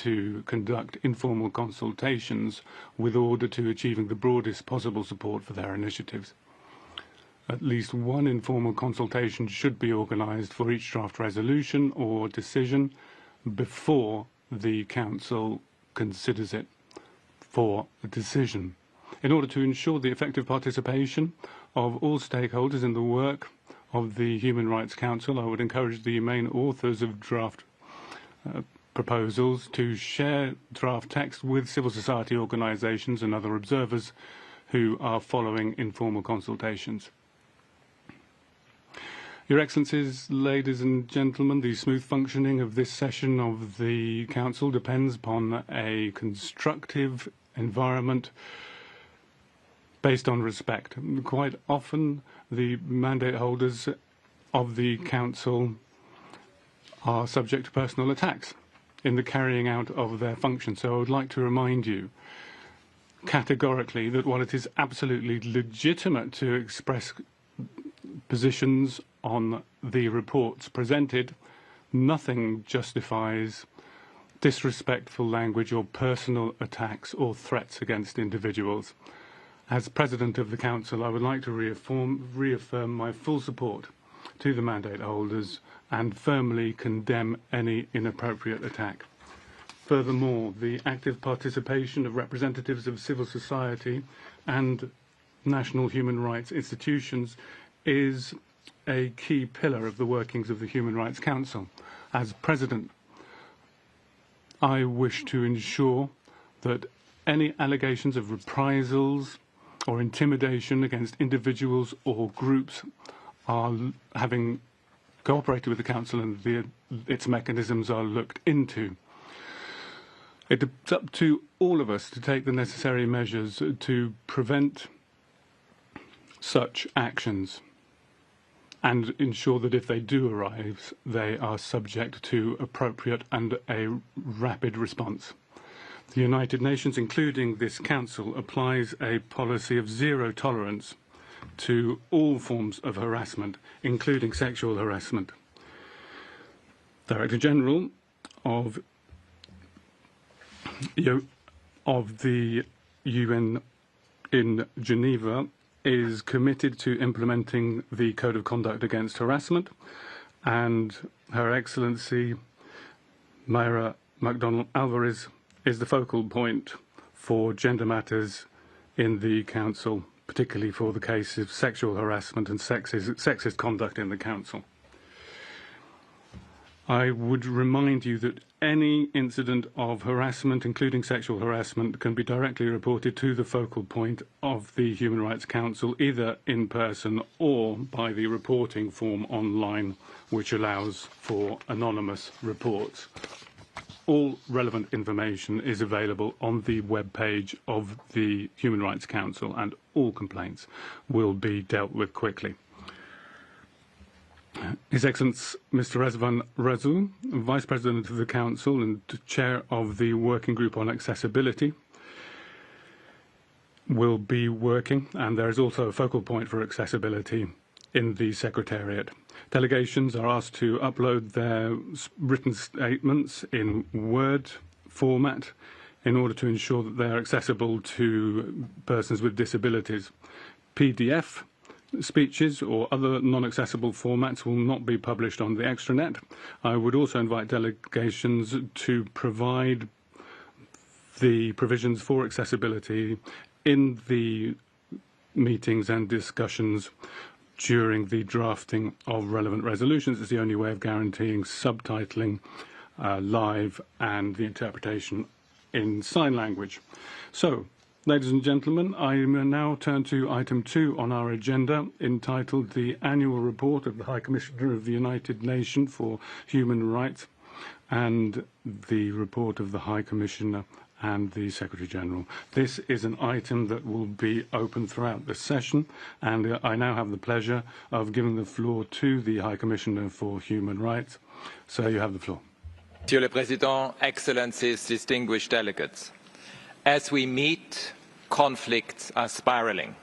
to conduct informal consultations with order to achieving the broadest possible support for their initiatives. At least one informal consultation should be organised for each draft resolution or decision before the Council considers it for a decision. In order to ensure the effective participation of all stakeholders in the work of the Human Rights Council, I would encourage the main authors of draft proposals to share draft text with civil society organisations and other observers who are following informal consultations. Your Excellencies, ladies and gentlemen, the smooth functioning of this session of the Council depends upon a constructive environment based on respect. Quite often, the mandate holders of the Council are subject to personal attacks in the carrying out of their function. So I would like to remind you categorically that while it is absolutely legitimate to express positions on the reports presented, nothing justifies disrespectful language or personal attacks or threats against individuals. As President of the Council, I would like to reaffirm my full support to the mandate holders and firmly condemn any inappropriate attack. Furthermore, the active participation of representatives of civil society and national human rights institutions is a key pillar of the workings of the Human Rights Council. As President, I wish to ensure that any allegations of reprisals or intimidation against individuals or groups are having cooperated with the Council and its mechanisms are looked into. It's up to all of us to take the necessary measures to prevent such actions and ensure that if they do arise, they are subject to appropriate and a rapid response. The United Nations, including this Council, applies a policy of zero tolerance to all forms of harassment, including sexual harassment. Director General of the UN in Geneva is committed to implementing the Code of Conduct Against Harassment, and Her Excellency Mayra MacDonald Alvarez is the focal point for gender matters in the Council, particularly for the case of sexual harassment and sexist conduct in the Council. I would remind you that any incident of harassment, including sexual harassment, can be directly reported to the focal point of the Human Rights Council, either in person or by the reporting form online, which allows for anonymous reports. All relevant information is available on the web page of the Human Rights Council, and all complaints will be dealt with quickly. His Excellency Mr. Rezvan Razou, Vice President of the Council and Chair of the Working Group on Accessibility, will be working, and there is also a focal point for accessibility in the Secretariat. Delegations are asked to upload their written statements in Word format in order to ensure that they are accessible to persons with disabilities. PDF speeches or other non-accessible formats will not be published on the extranet. I would also invite delegations to provide the provisions for accessibility in the meetings and discussions during the drafting of relevant resolutions. It's the only way of guaranteeing subtitling live and the interpretation in sign language. So, ladies and gentlemen, I will now turn to item 2 on our agenda, entitled the Annual Report of the High Commissioner of the United Nations for Human Rights and the report of the High Commissioner and the Secretary General. This is an item that will be open throughout the session, and I now have the pleasure of giving the floor to the High Commissioner for Human Rights. Sir, you have the floor. Monsieur le Président, Excellencies, distinguished delegates. As we meet, conflicts are spiraling.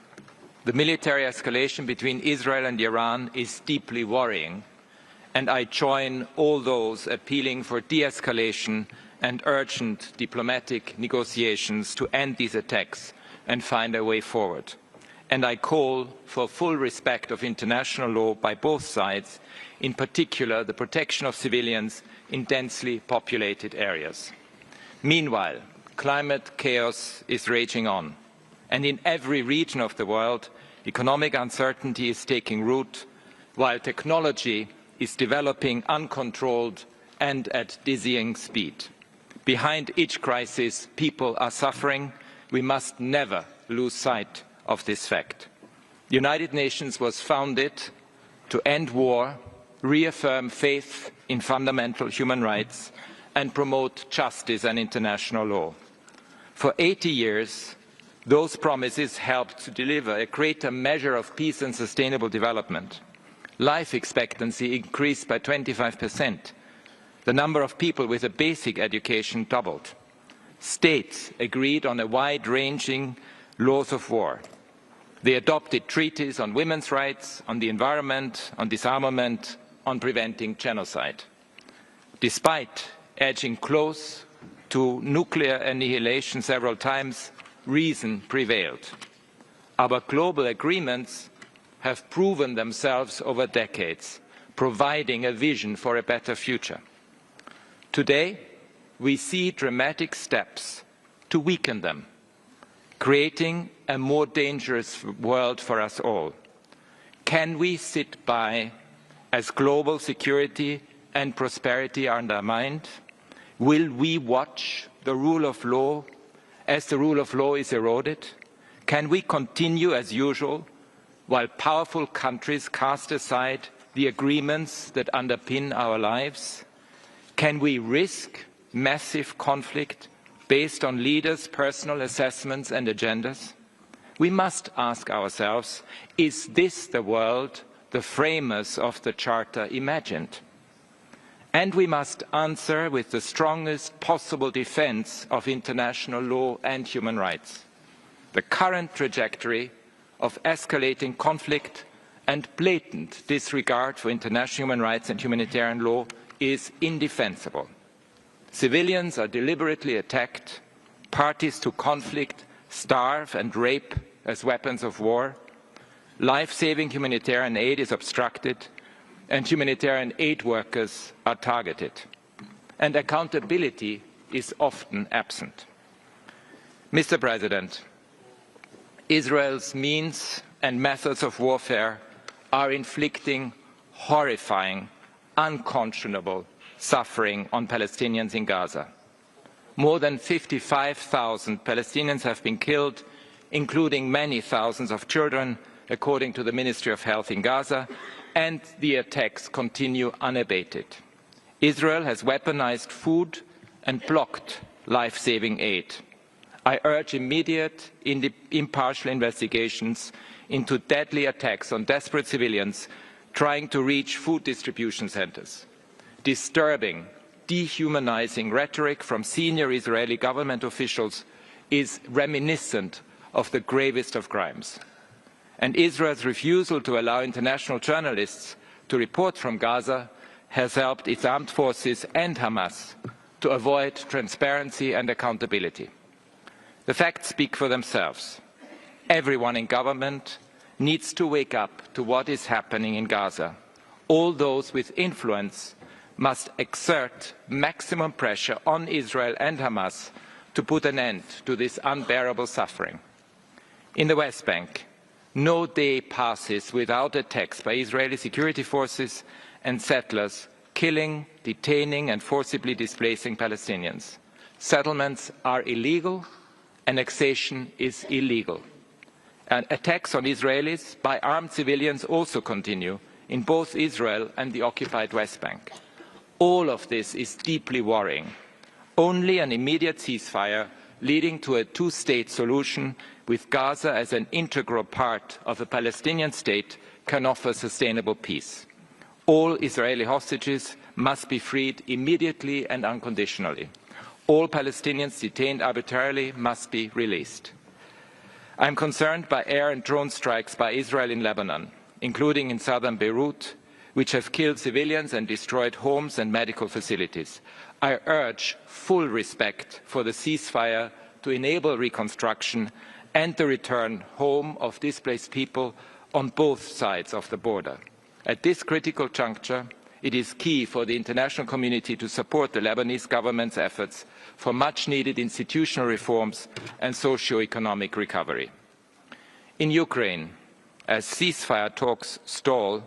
The military escalation between Israel and Iran is deeply worrying, and I join all those appealing for de-escalation and urgent diplomatic negotiations to end these attacks and find a way forward. And I call for full respect of international law by both sides, in particular the protection of civilians in densely populated areas. Meanwhile, climate chaos is raging on, and in every region of the world, economic uncertainty is taking root, while technology is developing uncontrolled and at dizzying speed. Behind each crisis, people are suffering. We must never lose sight of this fact. The United Nations was founded to end war, reaffirm faith in fundamental human rights, and promote justice and international law. For 80 years, those promises helped to deliver a greater measure of peace and sustainable development. Life expectancy increased by 25%. The number of people with a basic education doubled. States agreed on a wide-ranging laws of war. They adopted treaties on women's rights, on the environment, on disarmament, on preventing genocide. Despite edging close to nuclear annihilation several times, reason prevailed. Our global agreements have proven themselves over decades, providing a vision for a better future. Today, we see dramatic steps to weaken them, creating a more dangerous world for us all. Can we sit by as global security and prosperity are undermined? Will we watch the rule of law as the rule of law is eroded? Can we continue as usual while powerful countries cast aside the agreements that underpin our lives? Can we risk massive conflict based on leaders' personal assessments and agendas? We must ask ourselves, is this the world the framers of the Charter imagined? And we must answer with the strongest possible defense of international law and human rights. The current trajectory of escalating conflict and blatant disregard for international human rights and humanitarian law is indefensible. Civilians are deliberately attacked, parties to conflict starve and rape as weapons of war, life-saving humanitarian aid is obstructed, and humanitarian aid workers are targeted. And accountability is often absent. Mr. President, Israel's means and methods of warfare are inflicting horrifying, unconscionable suffering on Palestinians in Gaza. More than 55,000 Palestinians have been killed, including many thousands of children, according to the Ministry of Health in Gaza, and the attacks continue unabated. Israel has weaponized food and blocked life-saving aid. I urge immediate, impartial investigations into deadly attacks on desperate civilians trying to reach food distribution centers. Disturbing, dehumanizing rhetoric from senior Israeli government officials is reminiscent of the gravest of crimes. And Israel's refusal to allow international journalists to report from Gaza has helped its armed forces and Hamas to avoid transparency and accountability. The facts speak for themselves. Everyone in government needs to wake up to what is happening in Gaza. All those with influence must exert maximum pressure on Israel and Hamas to put an end to this unbearable suffering. In the West Bank, no day passes without attacks by Israeli security forces and settlers killing, detaining and forcibly displacing Palestinians. Settlements are illegal, annexation is illegal. And attacks on Israelis by armed civilians also continue in both Israel and the occupied West Bank. All of this is deeply worrying. Only an immediate ceasefire leading to a two-state solution with Gaza as an integral part of a Palestinian state can offer sustainable peace. All Israeli hostages must be freed immediately and unconditionally. All Palestinians detained arbitrarily must be released. I am concerned by air and drone strikes by Israel in Lebanon, including in southern Beirut, which have killed civilians and destroyed homes and medical facilities. I urge full respect for the ceasefire to enable reconstruction and the return home of displaced people on both sides of the border. At this critical juncture, it is key for the international community to support the Lebanese government's efforts for much-needed institutional reforms and socio-economic recovery. In Ukraine, as ceasefire talks stall,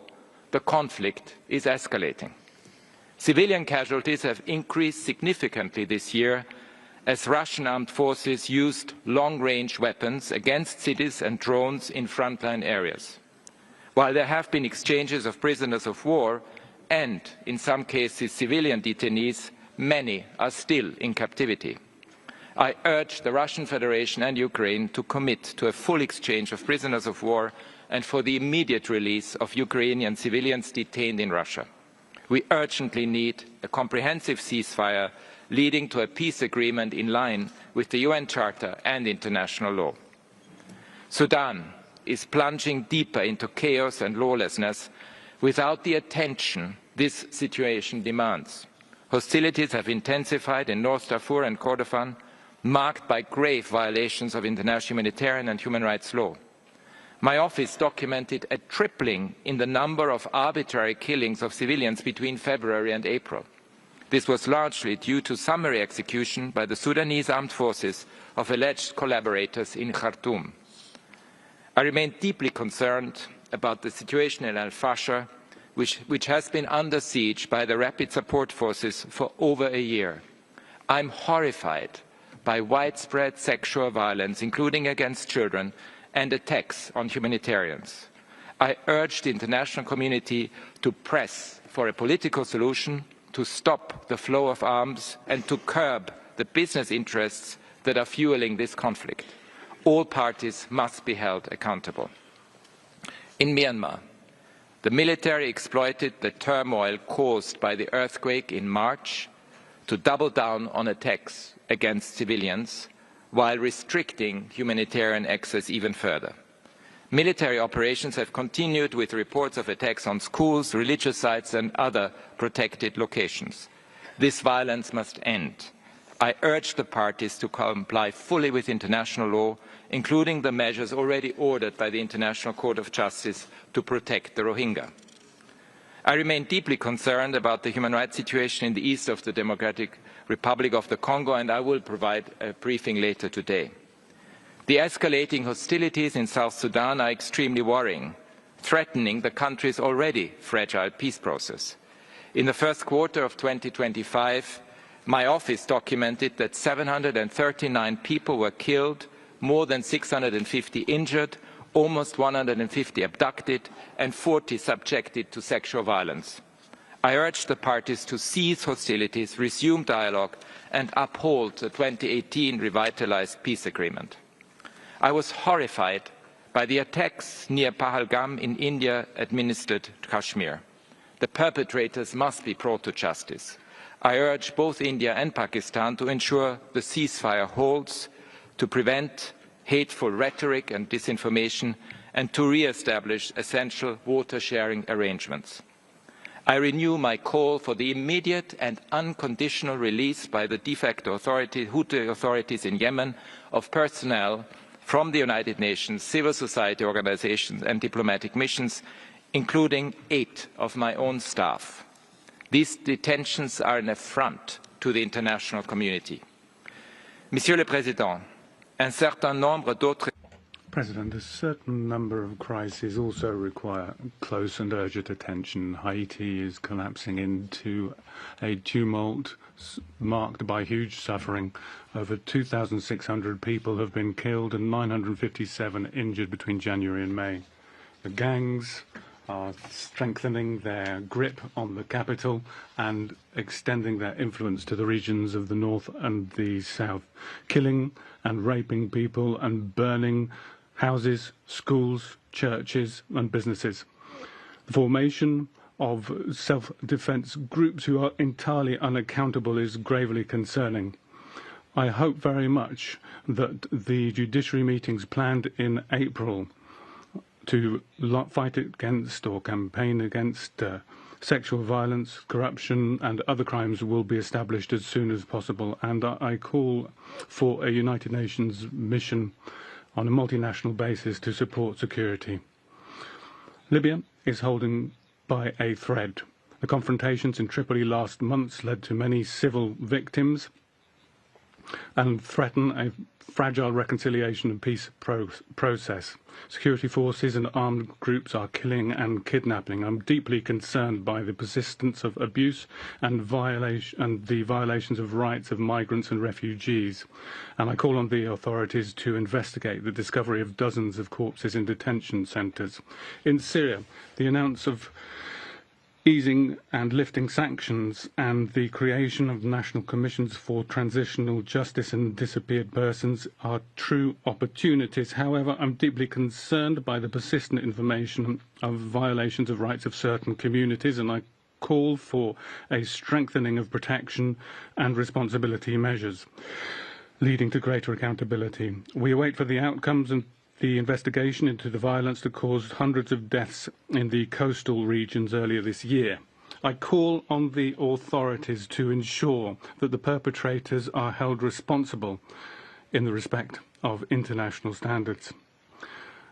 the conflict is escalating. Civilian casualties have increased significantly this year as Russian armed forces used long-range weapons against cities and drones in frontline areas. While there have been exchanges of prisoners of war and, in some cases, civilian detainees, many are still in captivity. I urge the Russian Federation and Ukraine to commit to a full exchange of prisoners of war and for the immediate release of Ukrainian civilians detained in Russia. We urgently need a comprehensive ceasefire leading to a peace agreement in line with the UN Charter and international law. Sudan is plunging deeper into chaos and lawlessness without the attention this situation demands. Hostilities have intensified in North Darfur and Kordofan, marked by grave violations of international humanitarian and human rights law. My office documented a tripling in the number of arbitrary killings of civilians between February and April. This was largely due to summary execution by the Sudanese armed forces of alleged collaborators in Khartoum. I remain deeply concerned about the situation in Al-Fasher, which has been under siege by the Rapid Support Forces for over a year. I'm horrified by widespread sexual violence, including against children, and attacks on humanitarians. I urge the international community to press for a political solution, to stop the flow of arms, and to curb the business interests that are fueling this conflict. All parties must be held accountable. In Myanmar, the military exploited the turmoil caused by the earthquake in March to double down on attacks against civilians while restricting humanitarian access even further. Military operations have continued with reports of attacks on schools, religious sites and other protected locations. This violence must end. I urge the parties to comply fully with international law, including the measures already ordered by the International Court of Justice to protect the Rohingya. I remain deeply concerned about the human rights situation in the east of the Democratic Republic of the Congo, and I will provide a briefing later today. The escalating hostilities in South Sudan are extremely worrying, threatening the country's already fragile peace process. In the first quarter of 2025, my office documented that 739 people were killed, more than 650 injured, almost 150 abducted, and 40 subjected to sexual violence. I urge the parties to cease hostilities, resume dialogue, and uphold the 2018 revitalized peace agreement. I was horrified by the attacks near Pahalgam in India-administered Kashmir. The perpetrators must be brought to justice. I urge both India and Pakistan to ensure the ceasefire holds, to prevent hateful rhetoric and disinformation, and to re-establish essential water-sharing arrangements. I renew my call for the immediate and unconditional release by the de facto Houthi authorities in Yemen of personnel from the United Nations, civil society organizations and diplomatic missions, including 8 of my own staff. These detentions are an affront to the international community. Monsieur le Président, un certain nombre d'autres President, a certain number of crises also require close and urgent attention. Haiti is collapsing into a tumult marked by huge suffering. Over 2,600 people have been killed and 957 injured between January and May. The gangs are strengthening their grip on the capital and extending their influence to the regions of the north and the south, killing and raping people and burning houses, schools, churches and businesses. The formation of self-defense groups who are entirely unaccountable is gravely concerning. I hope very much that the judiciary meetings planned in April to fight against or campaign against sexual violence, corruption and other crimes will be established as soon as possible, and I call for a United Nations mission on a multinational basis to support security. Libya is holding by a thread. The confrontations in Tripoli last month led to many civil victims and threaten a fragile reconciliation and peace process. Security forces and armed groups are killing and kidnapping. I'm deeply concerned by the persistence of abuse and the violations of rights of migrants and refugees. And I call on the authorities to investigate the discovery of dozens of corpses in detention centres. In Syria, the announcement of easing and lifting sanctions and the creation of national commissions for transitional justice and disappeared persons are true opportunities. However, I'm deeply concerned by the persistent information of violations of rights of certain communities, and I call for a strengthening of protection and responsibility measures, leading to greater accountability. We await for the outcomes and the investigation into the violence that caused hundreds of deaths in the coastal regions earlier this year. I call on the authorities to ensure that the perpetrators are held responsible in the respect of international standards.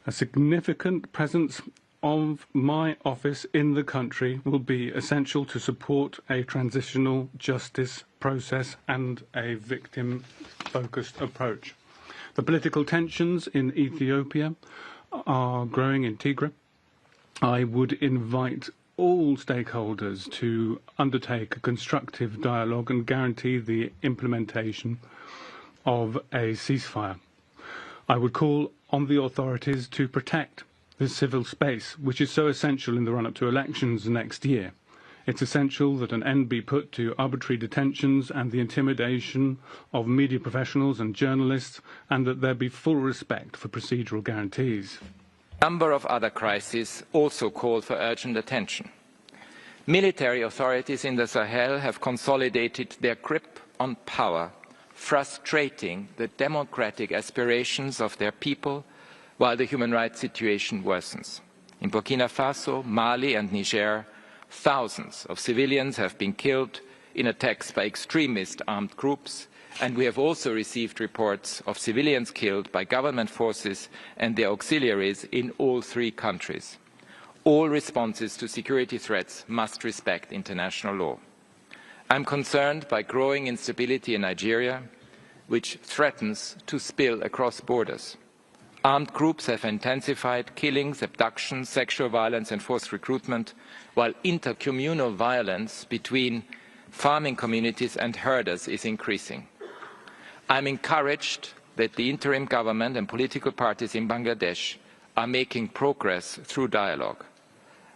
A significant presence of my office in the country will be essential to support a transitional justice process and a victim-focused approach. The political tensions in Ethiopia are growing in Tigray. I would invite all stakeholders to undertake a constructive dialogue and guarantee the implementation of a ceasefire. I would call on the authorities to protect the civil space, which is so essential in the run-up to elections next year. It's essential that an end be put to arbitrary detentions and the intimidation of media professionals and journalists, and that there be full respect for procedural guarantees. A number of other crises also call for urgent attention. Military authorities in the Sahel have consolidated their grip on power, frustrating the democratic aspirations of their people while the human rights situation worsens. In Burkina Faso, Mali and Niger, thousands of civilians have been killed in attacks by extremist armed groups, and we have also received reports of civilians killed by government forces and their auxiliaries in all three countries. All responses to security threats must respect international law. I am concerned by growing instability in Nigeria, which threatens to spill across borders. Armed groups have intensified killings, abductions, sexual violence and forced recruitment, while intercommunal violence between farming communities and herders is increasing. I am encouraged that the interim government and political parties in Bangladesh are making progress through dialogue.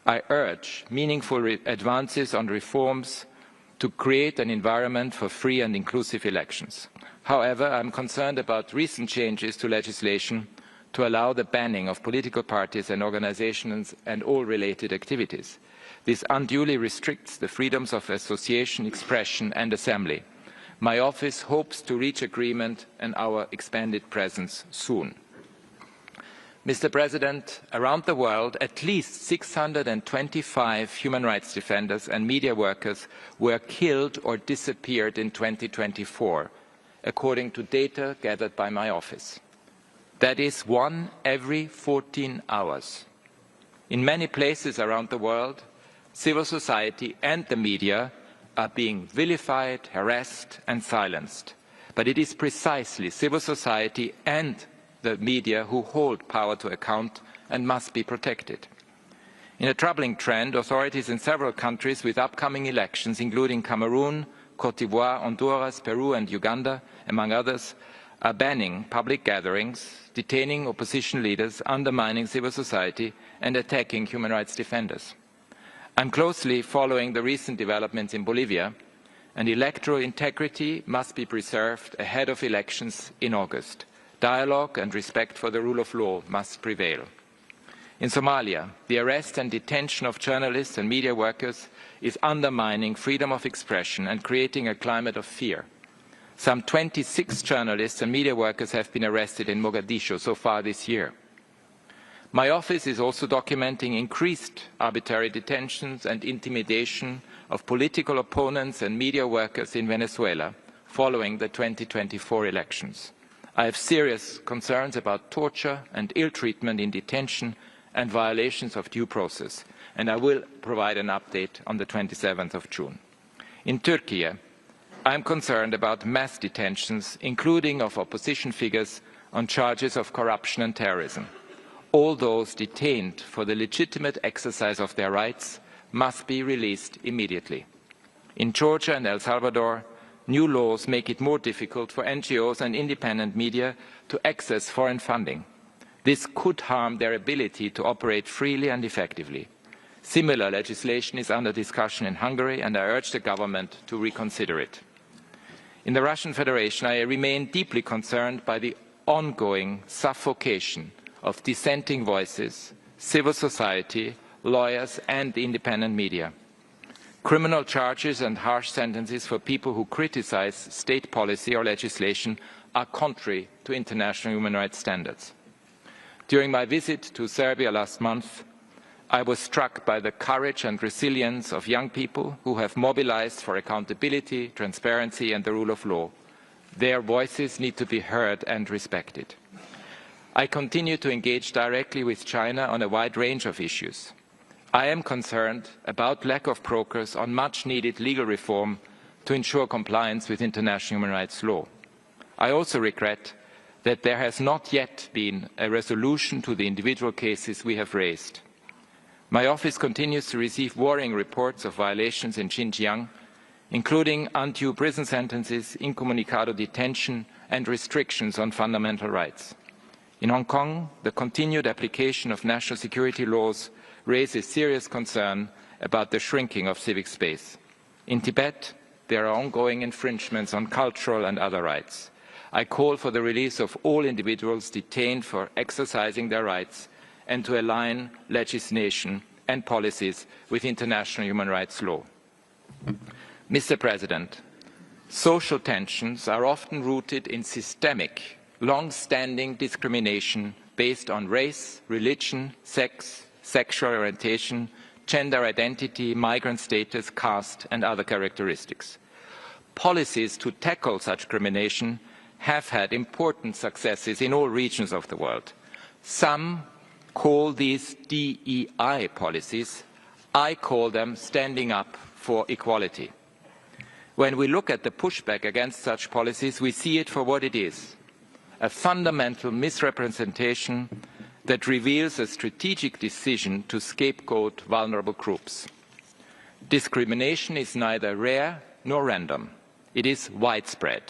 I urge meaningful advances on reforms to create an environment for free and inclusive elections. However, I am concerned about recent changes to legislation to allow the banning of political parties and organizations and all related activities. This unduly restricts the freedoms of association, expression and assembly. My office hopes to reach agreement and our expanded presence soon. Mr. President, around the world, at least 625 human rights defenders and media workers were killed or disappeared in 2024, according to data gathered by my office. That is one every 14 hours. In many places around the world, civil society and the media are being vilified, harassed and silenced. But it is precisely civil society and the media who hold power to account and must be protected. In a troubling trend, authorities in several countries with upcoming elections, including Cameroon, Cote d'Ivoire, Honduras, Peru and Uganda, among others, are banning public gatherings, detaining opposition leaders, undermining civil society and attacking human rights defenders. I am closely following the recent developments in Bolivia, and electoral integrity must be preserved ahead of elections in August. Dialogue and respect for the rule of law must prevail. In Somalia, the arrest and detention of journalists and media workers is undermining freedom of expression and creating a climate of fear. Some 26 journalists and media workers have been arrested in Mogadishu so far this year. My office is also documenting increased arbitrary detentions and intimidation of political opponents and media workers in Venezuela following the 2024 elections. I have serious concerns about torture and ill treatment in detention and violations of due process, and I will provide an update on the 27th of June. In Turkey, I am concerned about mass detentions, including of opposition figures on charges of corruption and terrorism. All those detained for the legitimate exercise of their rights must be released immediately. In Georgia and El Salvador, new laws make it more difficult for NGOs and independent media to access foreign funding. This could harm their ability to operate freely and effectively. Similar legislation is under discussion in Hungary, and I urge the government to reconsider it. In the Russian Federation, I remain deeply concerned by the ongoing suffocation of dissenting voices, civil society, lawyers and the independent media. Criminal charges and harsh sentences for people who criticize state policy or legislation are contrary to international human rights standards. During my visit to Serbia last month, I was struck by the courage and resilience of young people who have mobilized for accountability, transparency and the rule of law. Their voices need to be heard and respected. I continue to engage directly with China on a wide range of issues. I am concerned about lack of progress on much-needed legal reform to ensure compliance with international human rights law. I also regret that there has not yet been a resolution to the individual cases we have raised. My office continues to receive worrying reports of violations in Xinjiang, including undue prison sentences, incommunicado detention and restrictions on fundamental rights. In Hong Kong, the continued application of national security laws raises serious concern about the shrinking of civic space. In Tibet, there are ongoing infringements on cultural and other rights. I call for the release of all individuals detained for exercising their rights and to align legislation and policies with international human rights law. Mr. President, social tensions are often rooted in systemic, long-standing discrimination based on race, religion, sex, sexual orientation, gender identity, migrant status, caste and other characteristics. Policies to tackle such discrimination have had important successes in all regions of the world. Some call these DEI policies. I call them standing up for equality. When we look at the pushback against such policies, we see it for what it is, a fundamental misrepresentation that reveals a strategic decision to scapegoat vulnerable groups. Discrimination is neither rare nor random. It is widespread.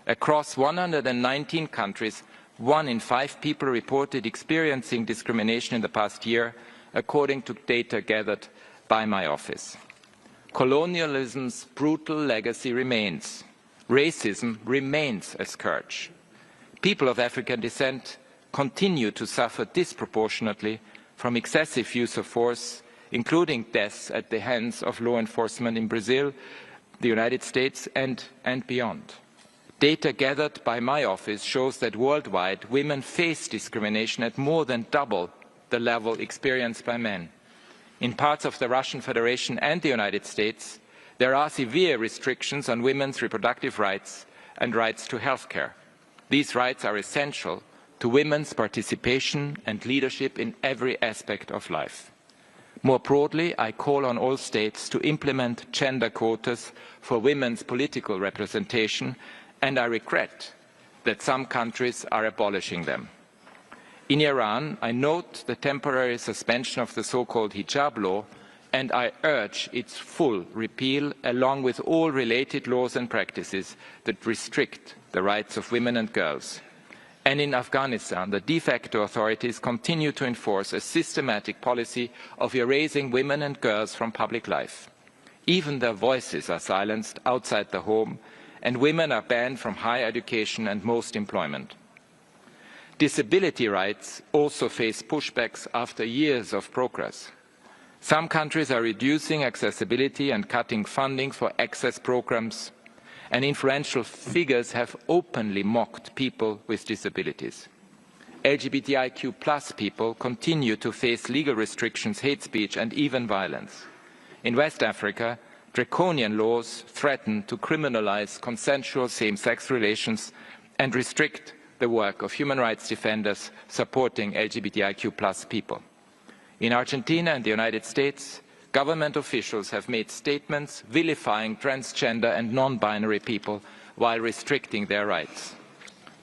Across 119 countries, 1 in 5 people reported experiencing discrimination in the past year, according to data gathered by my office. Colonialism's brutal legacy remains. Racism remains a scourge. People of African descent continue to suffer disproportionately from excessive use of force, including deaths at the hands of law enforcement in Brazil, the United States and beyond. Data gathered by my office shows that worldwide women face discrimination at more than double the level experienced by men. In parts of the Russian Federation and the United States, there are severe restrictions on women's reproductive rights and rights to health care. These rights are essential to women's participation and leadership in every aspect of life. More broadly, I call on all states to implement gender quotas for women's political representation, and I regret that some countries are abolishing them. In Iran, I note the temporary suspension of the so-called hijab law, and I urge its full repeal along with all related laws and practices that restrict the rights of women and girls. And in Afghanistan, the de facto authorities continue to enforce a systematic policy of erasing women and girls from public life. Even their voices are silenced outside the home, and women are banned from higher education and most employment. Disability rights also face pushbacks after years of progress. Some countries are reducing accessibility and cutting funding for access programs, and influential figures have openly mocked people with disabilities. LGBTIQ+ people continue to face legal restrictions, hate speech and even violence. In West Africa, draconian laws threaten to criminalize consensual same-sex relations and restrict the work of human rights defenders supporting LGBTIQ+ people. In Argentina and the United States, government officials have made statements vilifying transgender and non-binary people while restricting their rights.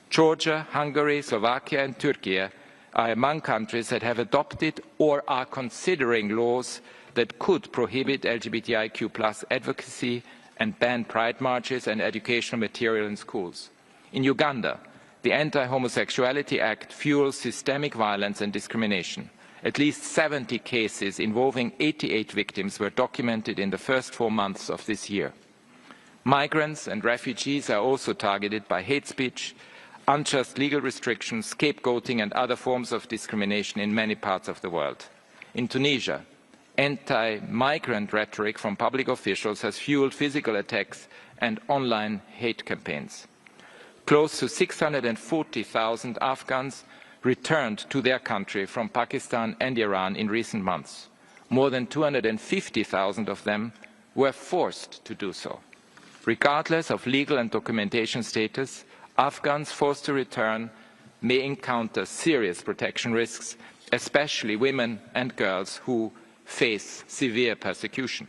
Georgia, Hungary, Slovakia and Turkey are among countries that have adopted or are considering laws that could prohibit LGBTIQ+ advocacy and ban pride marches and educational material in schools. In Uganda, the Anti-Homosexuality Act fuels systemic violence and discrimination. At least 70 cases involving 88 victims were documented in the first 4 months of this year. Migrants and refugees are also targeted by hate speech, unjust legal restrictions, scapegoating and other forms of discrimination in many parts of the world. In Tunisia, anti-migrant rhetoric from public officials has fueled physical attacks and online hate campaigns. Close to 640,000 Afghans returned to their country from Pakistan and Iran in recent months. More than 250,000 of them were forced to do so. Regardless of legal and documentation status, Afghans forced to return may encounter serious protection risks, especially women and girls who face severe persecution.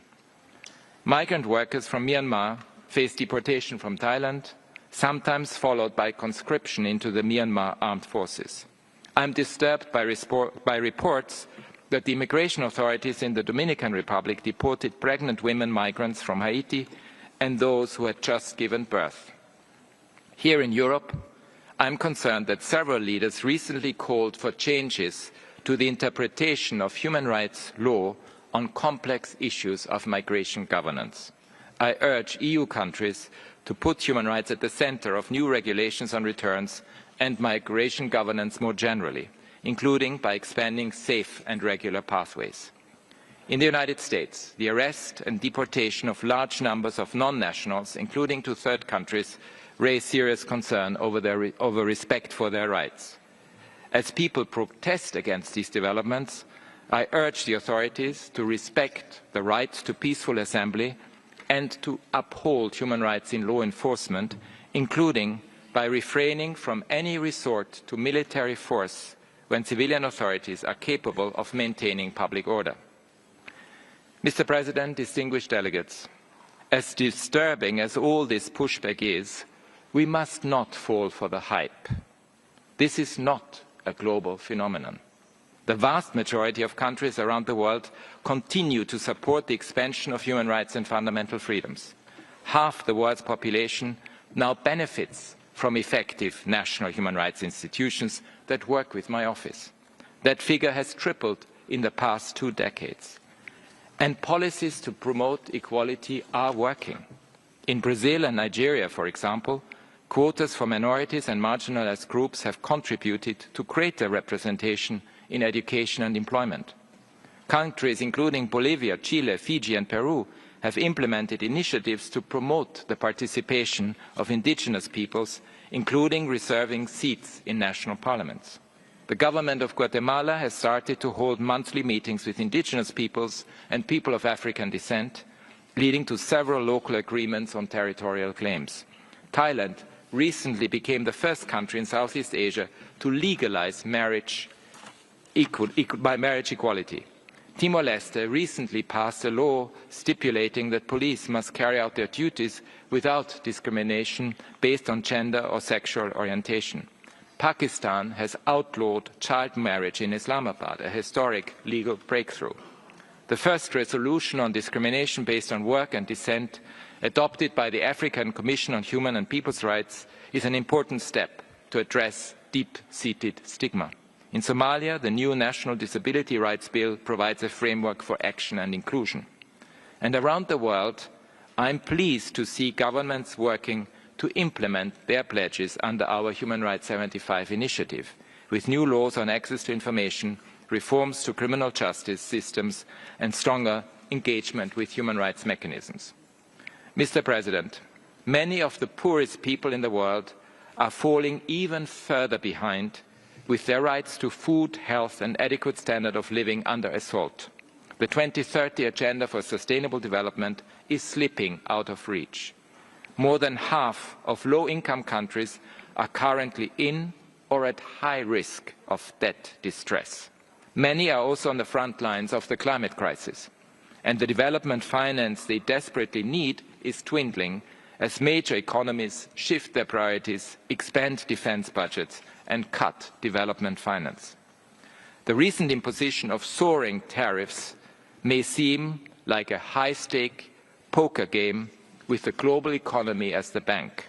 Migrant workers from Myanmar face deportation from Thailand, sometimes followed by conscription into the Myanmar armed forces. I am disturbed by reports that the immigration authorities in the Dominican Republic deported pregnant women migrants from Haiti and those who had just given birth. Here in Europe, I am concerned that several leaders recently called for changes to the interpretation of human rights law on complex issues of migration governance. I urge EU countries to put human rights at the centre of new regulations on returns and migration governance more generally, including by expanding safe and regular pathways. In the United States, the arrest and deportation of large numbers of non-nationals, including to third countries, raise serious concern over respect for their rights. As people protest against these developments, I urge the authorities to respect the right to peaceful assembly and to uphold human rights in law enforcement, including by refraining from any resort to military force when civilian authorities are capable of maintaining public order. Mr. President, distinguished delegates, as disturbing as all this pushback is, we must not fall for the hype. This is not a global phenomenon. The vast majority of countries around the world continue to support the expansion of human rights and fundamental freedoms. Half the world's population now benefits from effective national human rights institutions that work with my office. That figure has tripled in the past 2 decades. And policies to promote equality are working. In Brazil and Nigeria, for example, quotas for minorities and marginalized groups have contributed to greater representation in education and employment. Countries including Bolivia, Chile, Fiji and Peru have implemented initiatives to promote the participation of indigenous peoples, including reserving seats in national parliaments. The government of Guatemala has started to hold monthly meetings with indigenous peoples and people of African descent, leading to several local agreements on territorial claims. Thailand recently became the first country in Southeast Asia to legalize marriage by marriage equality. Timor-Leste recently passed a law stipulating that police must carry out their duties without discrimination based on gender or sexual orientation. Pakistan has outlawed child marriage in Islamabad, a historic legal breakthrough. The first resolution on discrimination based on work and descent, adopted by the African Commission on Human and People's Rights, is an important step to address deep-seated stigma. In Somalia, the new National Disability Rights Bill provides a framework for action and inclusion. And around the world, I am pleased to see governments working to implement their pledges under our Human Rights 75 initiative, with new laws on access to information, reforms to criminal justice systems, and stronger engagement with human rights mechanisms. Mr. President, many of the poorest people in the world are falling even further behind with their rights to food, health and adequate standard of living under assault. The 2030 Agenda for Sustainable Development is slipping out of reach. More than half of low-income countries are currently in or at high risk of debt distress. Many are also on the front lines of the climate crisis, and the development finance they desperately need is dwindling as major economies shift their priorities, expand defence budgets and cut development finance. The recent imposition of soaring tariffs may seem like a high-stake poker game with the global economy as the bank,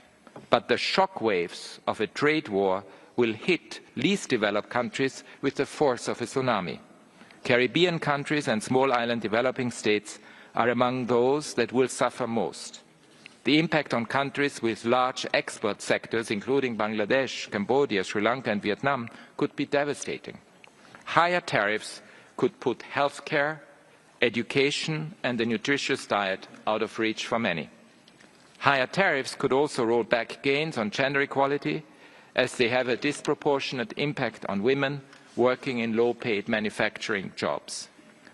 but the shock waves of a trade war will hit least developed countries with the force of a tsunami. Caribbean countries and small island developing states are among those that will suffer most. The impact on countries with large export sectors, including Bangladesh, Cambodia, Sri Lanka and Vietnam, could be devastating. Higher tariffs could put healthcare, education and a nutritious diet out of reach for many. Higher tariffs could also roll back gains on gender equality, as they have a disproportionate impact on women working in low-paid manufacturing jobs.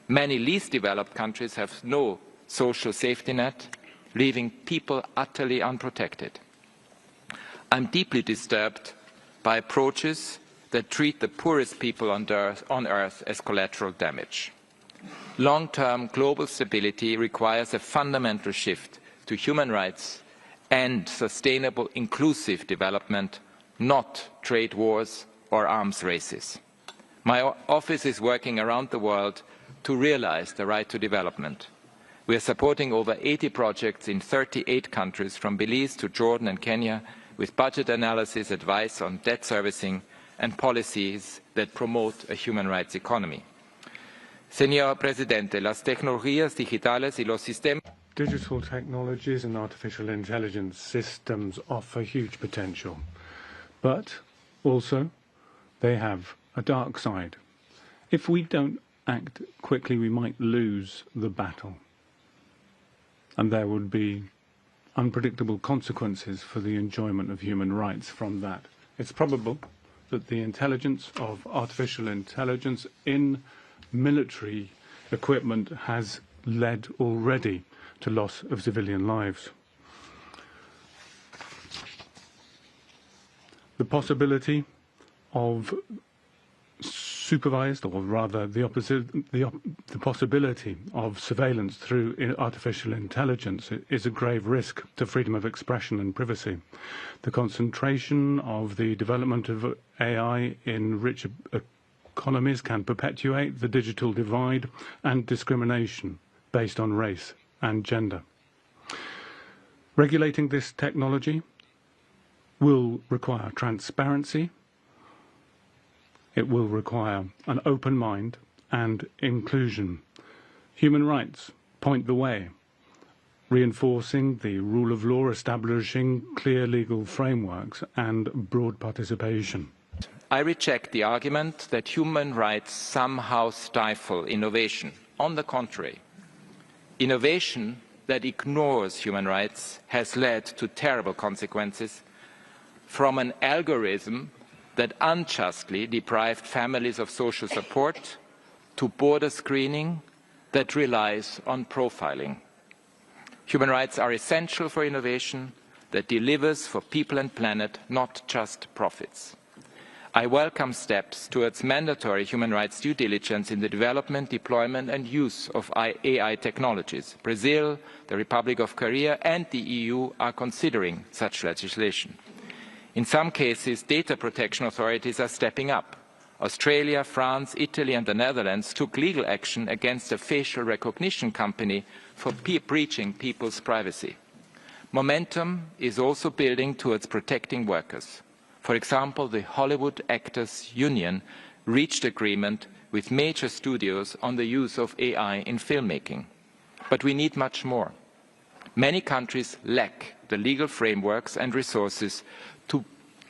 Many least developed countries have no social safety net, leaving people utterly unprotected. I'm deeply disturbed by approaches that treat the poorest people on Earth as collateral damage. Long-term global stability requires a fundamental shift to human rights and sustainable, inclusive development, not trade wars or arms races. My office is working around the world to realize the right to development. We are supporting over 80 projects in 38 countries, from Belize to Jordan and Kenya, with budget analysis, advice on debt servicing and policies that promote a human rights economy. Señor Presidente, las tecnologías digitales y los sistemas. Digital technologies and artificial intelligence systems offer huge potential, but also they have a dark side. If we don't act quickly, we might lose the battle, and there would be unpredictable consequences for the enjoyment of human rights from that. It's probable that the intelligence of artificial intelligence in military equipment has led already to loss of civilian lives. The possibility of supervised, or rather the possibility of surveillance through artificial intelligence is a grave risk to freedom of expression and privacy. The concentration of the development of AI in rich economies can perpetuate the digital divide and discrimination based on race and gender. Regulating this technology will require transparency. It will require an open mind and inclusion. Human rights point the way, reinforcing the rule of law, establishing clear legal frameworks and broad participation. I reject the argument that human rights somehow stifle innovation. On the contrary, innovation that ignores human rights has led to terrible consequences, from an algorithm that unjustly deprived families of social support to border screening that relies on profiling. Human rights are essential for innovation that delivers for people and planet, not just profits. I welcome steps towards mandatory human rights due diligence in the development, deployment and use of AI technologies. Brazil, the Republic of Korea and the EU are considering such legislation. In some cases, data protection authorities are stepping up. Australia, France, Italy and the Netherlands took legal action against a facial recognition company for breaching people's privacy. Momentum is also building towards protecting workers. For example, the Hollywood Actors Union reached agreement with major studios on the use of AI in filmmaking. But we need much more. Many countries lack the legal frameworks and resources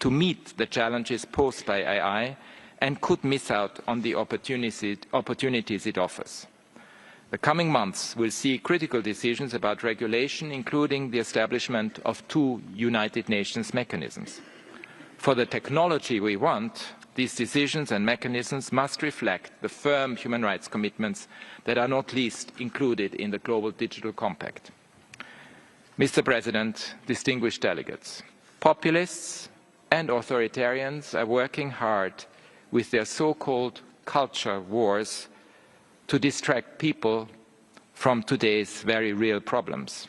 to meet the challenges posed by AI and could miss out on the opportunities it offers. The coming months will see critical decisions about regulation, including the establishment of 2 United Nations mechanisms. For the technology we want, these decisions and mechanisms must reflect the firm human rights commitments that are not least included in the Global Digital Compact. Mr. President, distinguished delegates, populists and authoritarians are working hard with their so-called culture wars to distract people from today's very real problems.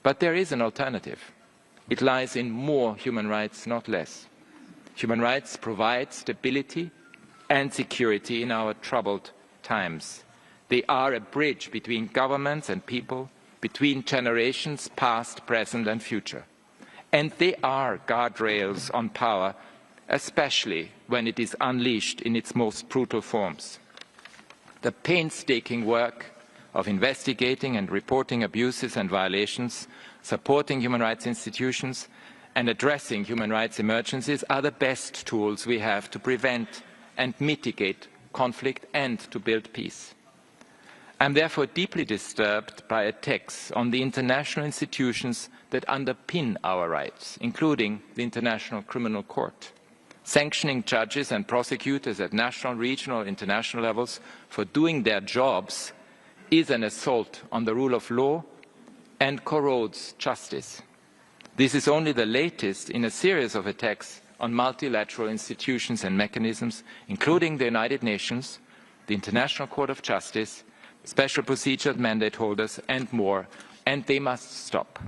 But there is an alternative. It lies in more human rights, not less. Human rights provide stability and security in our troubled times. They are a bridge between governments and people, between generations past, present and future. And they are guardrails on power, especially when it is unleashed in its most brutal forms. The painstaking work of investigating and reporting abuses and violations, supporting human rights institutions and addressing human rights emergencies are the best tools we have to prevent and mitigate conflict and to build peace. I am therefore deeply disturbed by attacks on the international institutions that underpin our rights, including the International Criminal Court. Sanctioning judges and prosecutors at national, regional, international levels for doing their jobs is an assault on the rule of law and corrodes justice. This is only the latest in a series of attacks on multilateral institutions and mechanisms, including the United Nations, the International Court of Justice, special procedure mandate holders and more, and they must stop.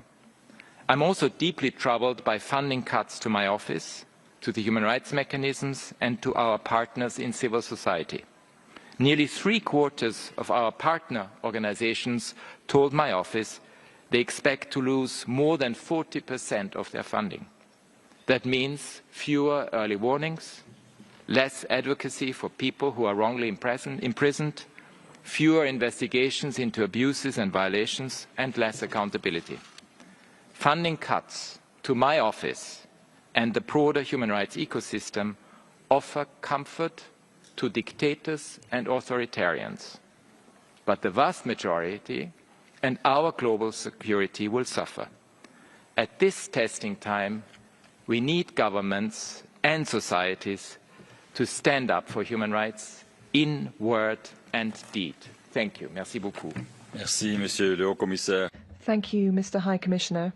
I'm also deeply troubled by funding cuts to my office, to the human rights mechanisms and to our partners in civil society. Nearly 3/4 of our partner organizations told my office they expect to lose more than 40% of their funding. That means fewer early warnings, less advocacy for people who are wrongly imprisoned, fewer investigations into abuses and violations, and less accountability. Funding cuts to my office and the broader human rights ecosystem offer comfort to dictators and authoritarians. But the vast majority and our global security will suffer. At this testing time, we need governments and societies to stand up for human rights in word and deed. Thank you. Merci beaucoup. Merci, Monsieur le Haut-Commissaire. Thank you, Mr. High Commissioner.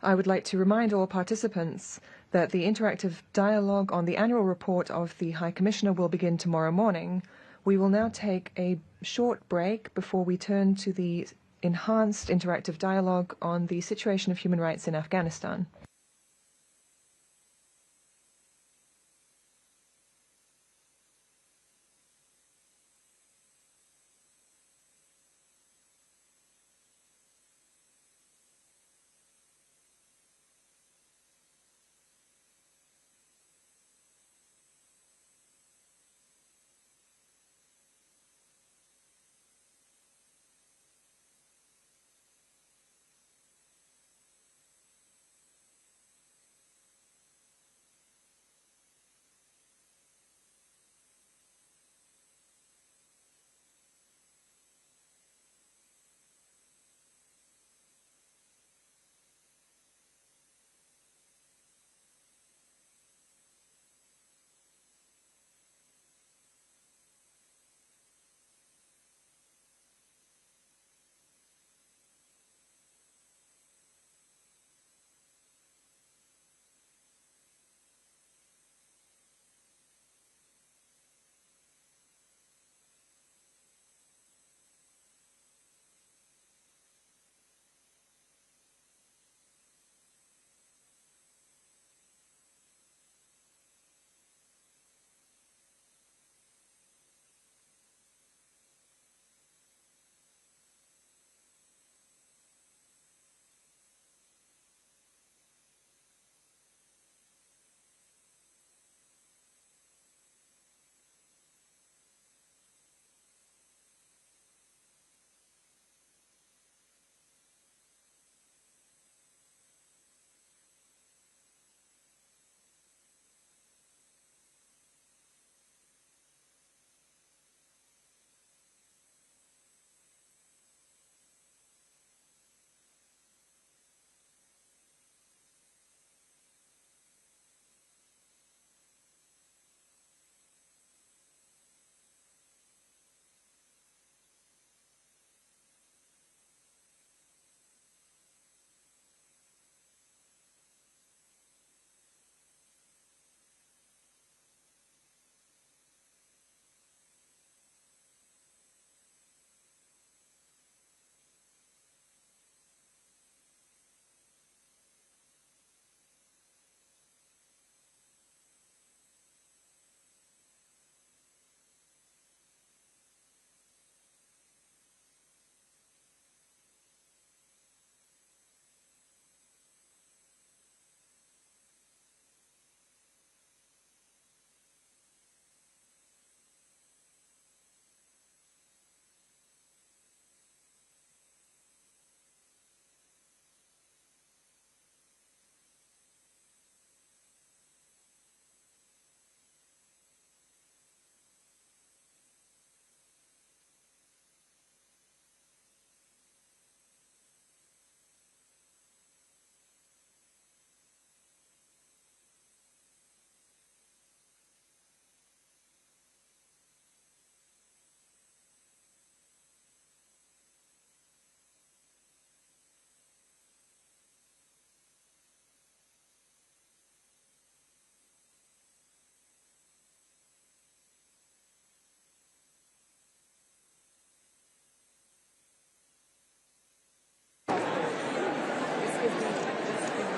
I would like to remind all participants that the interactive dialogue on the annual report of the High Commissioner will begin tomorrow morning. We will now take a short break before we turn to the enhanced interactive dialogue on the situation of human rights in Afghanistan.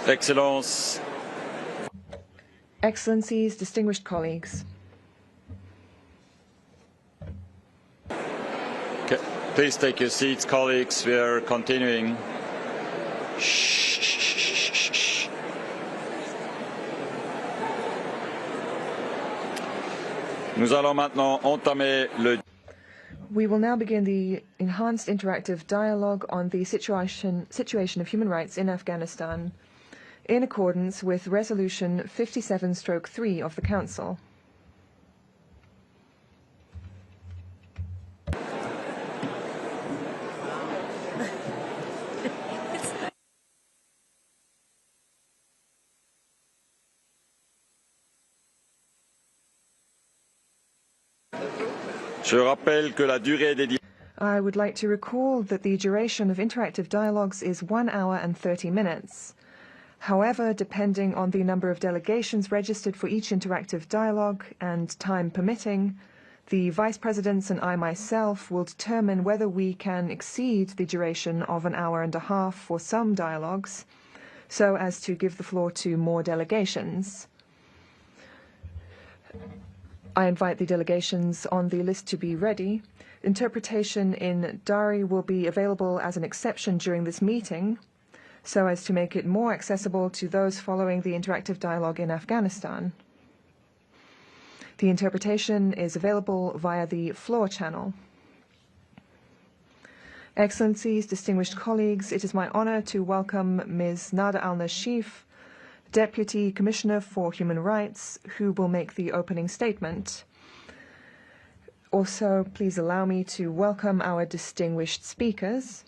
Excellences, Excellencies, distinguished colleagues. okay, please take your seats, colleagues. We are continuing. Nous allons maintenant entamer le We will now begin the enhanced interactive dialogue on the situation of human rights in Afghanistan, in accordance with Resolution 57/3 of the Council. Je rappelle que la durée des I would like to recall that the duration of interactive dialogues is 1 hour and 30 minutes. However, depending on the number of delegations registered for each interactive dialogue and time permitting, the Vice Presidents and I myself will determine whether we can exceed the duration of 1 hour and a half for some dialogues, so as to give the floor to more delegations. I invite the delegations on the list to be ready. Interpretation in Dari will be available as an exception during this meeting, so as to make it more accessible to those following the interactive dialogue in Afghanistan. The interpretation is available via the floor channel. Excellencies, distinguished colleagues, it is my honor to welcome Ms. Nada al-Nashif, Deputy Commissioner for Human Rights, who will make the opening statement. Also, please allow me to welcome our distinguished speakers.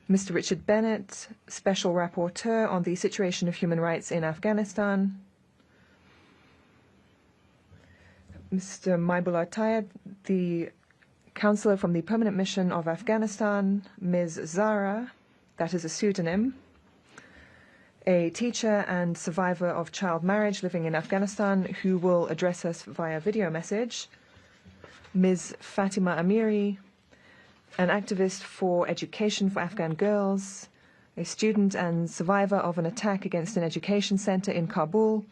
Mr. Richard Bennett, Special Rapporteur on the situation of human rights in Afghanistan. Mr. Maibullah Tayeb, the Counselor from the Permanent Mission of Afghanistan. Ms. Zara, that is a pseudonym, a teacher and survivor of child marriage living in Afghanistan, who will address us via video message. Ms. Fatima Amiri, an activist for education for Afghan girls, a student and survivor of an attack against an education center in Kabul,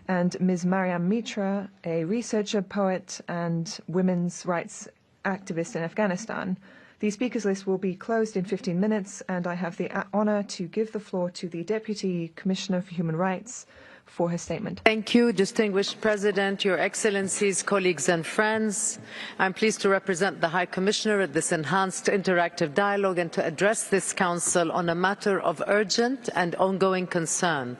and Ms. Mariam Mitra, a researcher, poet, and women's rights activist in Afghanistan. The speakers list will be closed in 15 minutes, and I have the honor to give the floor to the Deputy Commissioner for Human Rights for her statement. Thank you, distinguished President, Your Excellencies, colleagues and friends. I'm pleased to represent the High Commissioner at this enhanced interactive dialogue and to address this Council on a matter of urgent and ongoing concern: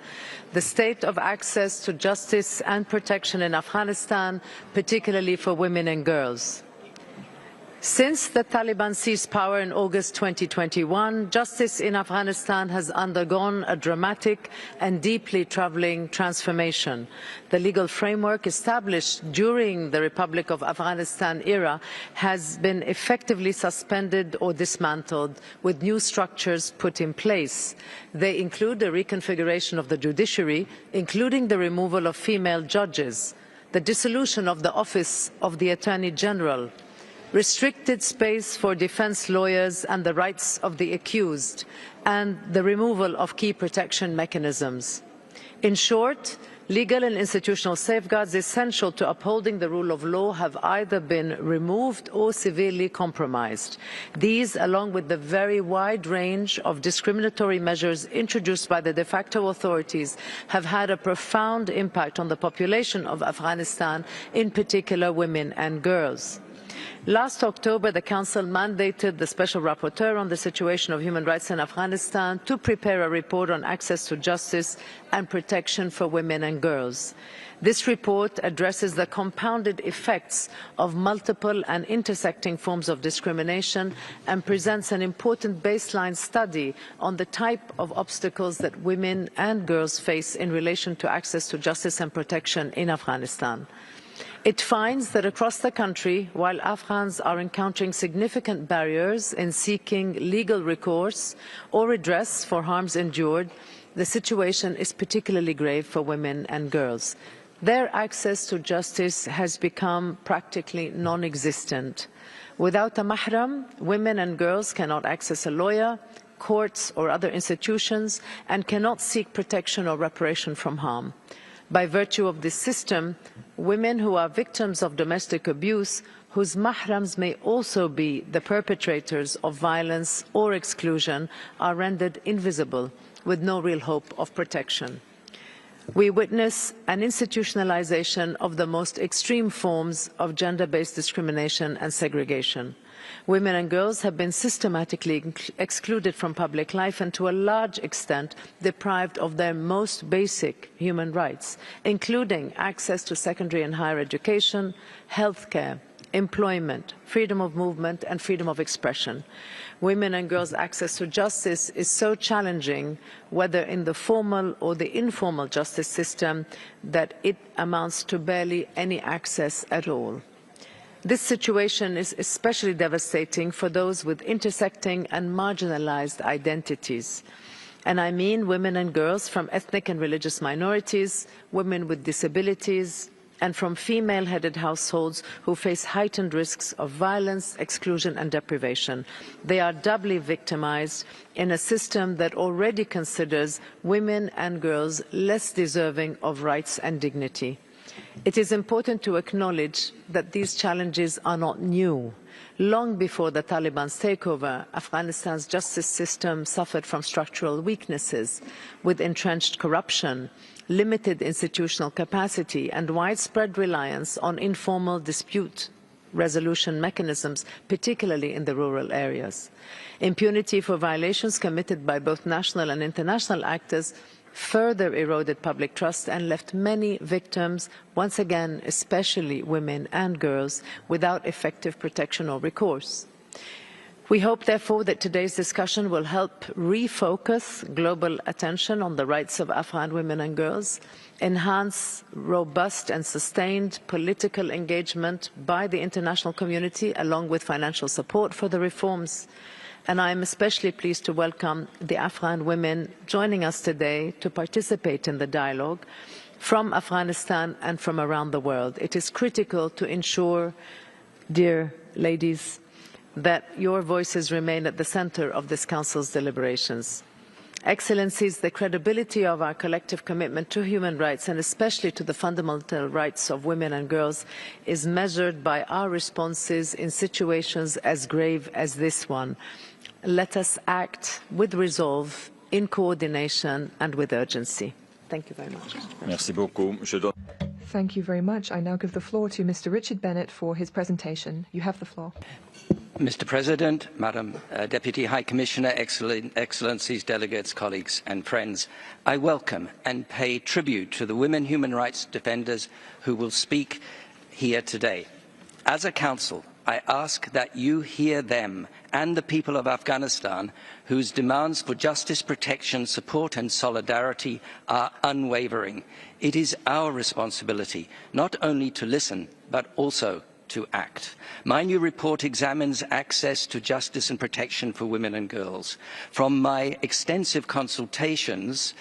the state of access to justice and protection in Afghanistan, particularly for women and girls. Since the Taliban seized power in August 2021, justice in Afghanistan has undergone a dramatic and deeply troubling transformation. The legal framework established during the Republic of Afghanistan era has been effectively suspended or dismantled, with new structures put in place. They include the reconfiguration of the judiciary, including the removal of female judges, the dissolution of the Office of the Attorney General, restricted space for defense lawyers and the rights of the accused, and the removal of key protection mechanisms. In short, legal and institutional safeguards essential to upholding the rule of law have either been removed or severely compromised. These, along with the very wide range of discriminatory measures introduced by the de facto authorities, have had a profound impact on the population of Afghanistan, in particular women and girls. Last October, the Council mandated the Special Rapporteur on the situation of human rights in Afghanistan to prepare a report on access to justice and protection for women and girls. This report addresses the compounded effects of multiple and intersecting forms of discrimination and presents an important baseline study on the type of obstacles that women and girls face in relation to access to justice and protection in Afghanistan. It finds that across the country, while Afghans are encountering significant barriers in seeking legal recourse or redress for harms endured, the situation is particularly grave for women and girls. Their access to justice has become practically non-existent. Without a mahram, women and girls cannot access a lawyer, courts, or other institutions, and cannot seek protection or reparation from harm. By virtue of this system, women who are victims of domestic abuse, whose mahrams may also be the perpetrators of violence or exclusion, are rendered invisible, with no real hope of protection. We witness an institutionalization of the most extreme forms of gender-based discrimination and segregation. Women and girls have been systematically excluded from public life and to a large extent deprived of their most basic human rights, including access to secondary and higher education, healthcare, employment, freedom of movement and freedom of expression. Women and girls' access to justice is so challenging, whether in the formal or the informal justice system, that it amounts to barely any access at all. This situation is especially devastating for those with intersecting and marginalized identities. And I mean women and girls from ethnic and religious minorities, women with disabilities, and from female-headed households who face heightened risks of violence, exclusion and deprivation. They are doubly victimized in a system that already considers women and girls less deserving of rights and dignity. It is important to acknowledge that these challenges are not new. Long before the Taliban's takeover, Afghanistan's justice system suffered from structural weaknesses, with entrenched corruption, limited institutional capacity and widespread reliance on informal dispute resolution mechanisms, particularly in the rural areas. Impunity for violations committed by both national and international actors further eroded public trust and left many victims, once again, especially women and girls, without effective protection or recourse. We hope, therefore, that today's discussion will help refocus global attention on the rights of Afghan women and girls, enhance robust and sustained political engagement by the international community, along with financial support for the reforms. And I am especially pleased to welcome the Afghan women joining us today to participate in the dialogue from Afghanistan and from around the world. It is critical to ensure, dear ladies, that your voices remain at the center of this Council's deliberations. Excellencies, the credibility of our collective commitment to human rights, and especially to the fundamental rights of women and girls, is measured by our responses in situations as grave as this one. Let us act with resolve, in coordination and with urgency. Thank you very much. Merci beaucoup. Thank you very much. I now give the floor to Mr. Richard Bennett for his presentation. You have the floor. Mr. President, Madam Deputy High Commissioner, Excellencies, delegates, colleagues and friends, I welcome and pay tribute to the women human rights defenders who will speak here today. As a Council, I ask that you hear them and the people of Afghanistan, whose demands for justice, protection, support and solidarity are unwavering. It is our responsibility not only to listen, but also to act. My new report examines access to justice and protection for women and girls. From my extensive consultations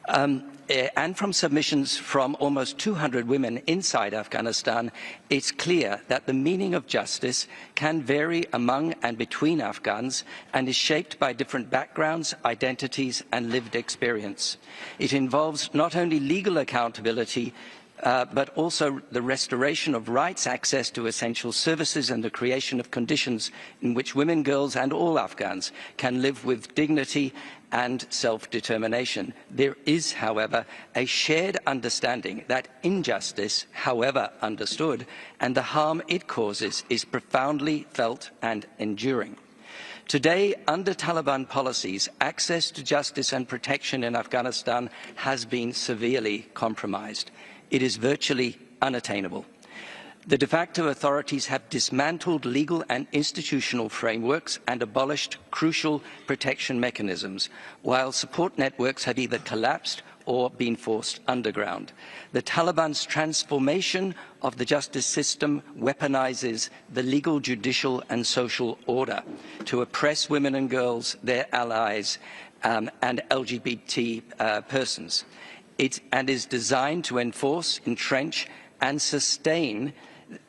and from submissions from almost 200 women inside Afghanistan, it's clear that the meaning of justice can vary among and between Afghans and is shaped by different backgrounds, identities and lived experience. It involves not only legal accountability, but also the restoration of rights, access to essential services and the creation of conditions in which women, girls and all Afghans can live with dignity and self-determination. There is, however, a shared understanding that injustice, however understood, and the harm it causes is profoundly felt and enduring. Today, under Taliban policies, access to justice and protection in Afghanistan has been severely compromised. It is virtually unattainable. The de facto authorities have dismantled legal and institutional frameworks and abolished crucial protection mechanisms, while support networks have either collapsed or been forced underground. The Taliban's transformation of the justice system weaponizes the legal, judicial and social order to oppress women and girls, their allies and LGBT persons. It is designed to enforce, entrench and sustain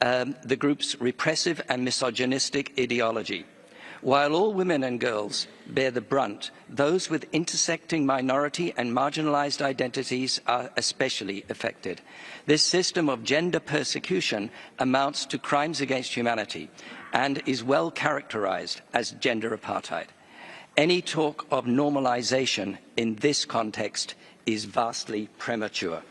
the group's repressive and misogynistic ideology. While all women and girls bear the brunt, those with intersecting minority and marginalized identities are especially affected. This system of gender persecution amounts to crimes against humanity and is well characterized as gender apartheid. Any talk of normalization in this context is vastly premature.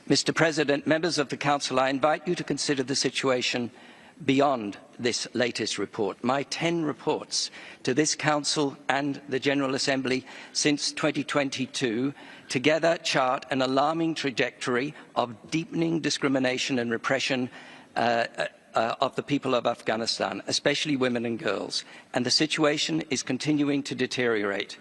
Mr. President, members of the Council, I invite you to consider the situation beyond this latest report. My 10 reports to this Council and the General Assembly since 2022 together chart an alarming trajectory of deepening discrimination and repression of the people of Afghanistan, especially women and girls, and the situation is continuing to deteriorate,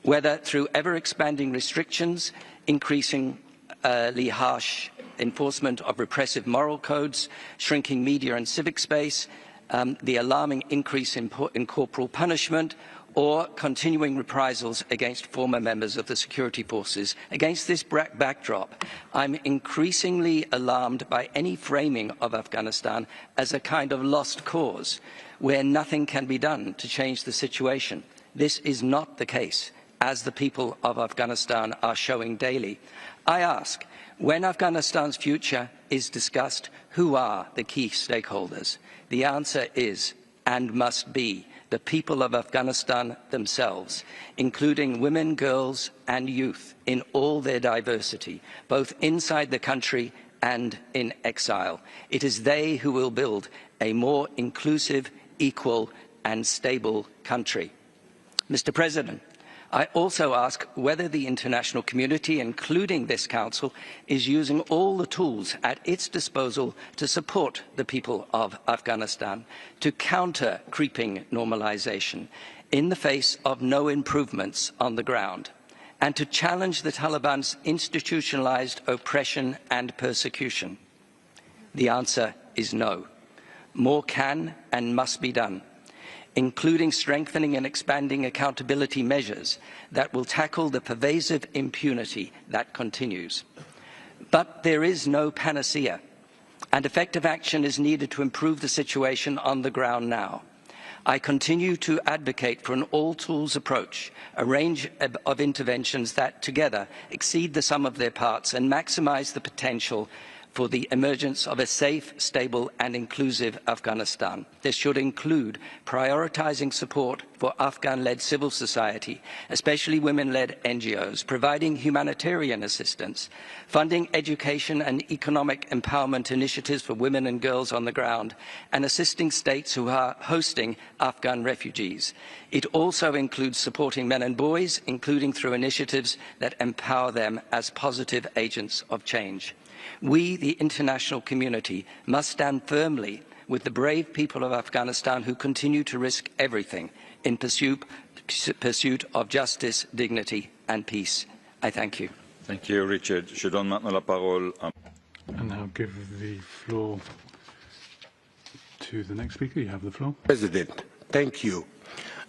whether through ever-expanding restrictions, increasingly harsh enforcement of repressive moral codes, shrinking media and civic space, the alarming increase in corporal punishment, or continuing reprisals against former members of the security forces. Against this backdrop, I'm increasingly alarmed by any framing of Afghanistan as a kind of lost cause, where nothing can be done to change the situation. This is not the case, as the people of Afghanistan are showing daily. I ask, when Afghanistan's future is discussed, who are the key stakeholders? The answer is, and must be, the people of Afghanistan themselves, including women, girls, and youth in all their diversity, both inside the country and in exile. It is they who will build a more inclusive, equal, and stable country. Mr. President, I also ask whether the international community, including this Council, is using all the tools at its disposal to support the people of Afghanistan, to counter creeping normalization in the face of no improvements on the ground, and to challenge the Taliban's institutionalized oppression and persecution. The answer is no. More can and must be done, including strengthening and expanding accountability measures that will tackle the pervasive impunity that continues. But there is no panacea, and effective action is needed to improve the situation on the ground now. I continue to advocate for an all-tools approach, a range of interventions that together exceed the sum of their parts and maximize the potential for the emergence of a safe, stable and inclusive Afghanistan. This should include prioritizing support for Afghan-led civil society, especially women-led NGOs, providing humanitarian assistance, funding education and economic empowerment initiatives for women and girls on the ground, and assisting states who are hosting Afghan refugees. It also includes supporting men and boys, including through initiatives that empower them as positive agents of change. We, the international community, must stand firmly with the brave people of Afghanistan who continue to risk everything in pursuit of justice, dignity and peace. I thank you. Thank you, Richard. Je donne maintenant la parole à... And now give the floor to the next speaker. You have the floor. President, thank you.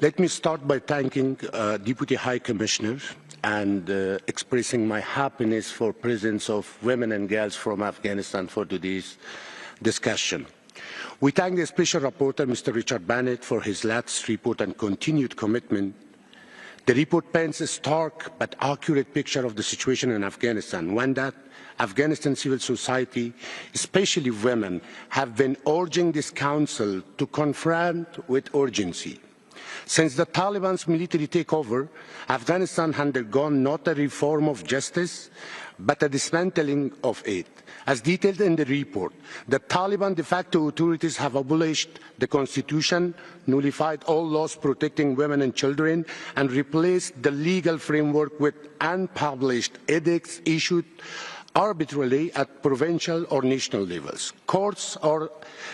Let me start by thanking Deputy High Commissioner and expressing my happiness for presence of women and girls from Afghanistan for today's discussion. We thank the Special Rapporteur, Mr. Richard Bennett, for his latest report and continued commitment. The report paints a stark but accurate picture of the situation in Afghanistan, one that Afghanistan civil society, especially women, have been urging this Council to confront with urgency. Since the Taliban's military takeover, Afghanistan has undergone not a reform of justice, but a dismantling of it. As detailed in the report, the Taliban de facto authorities have abolished the constitution, nullified all laws protecting women and children, and replaced the legal framework with unpublished edicts issued arbitrarily at provincial or national levels. Courts are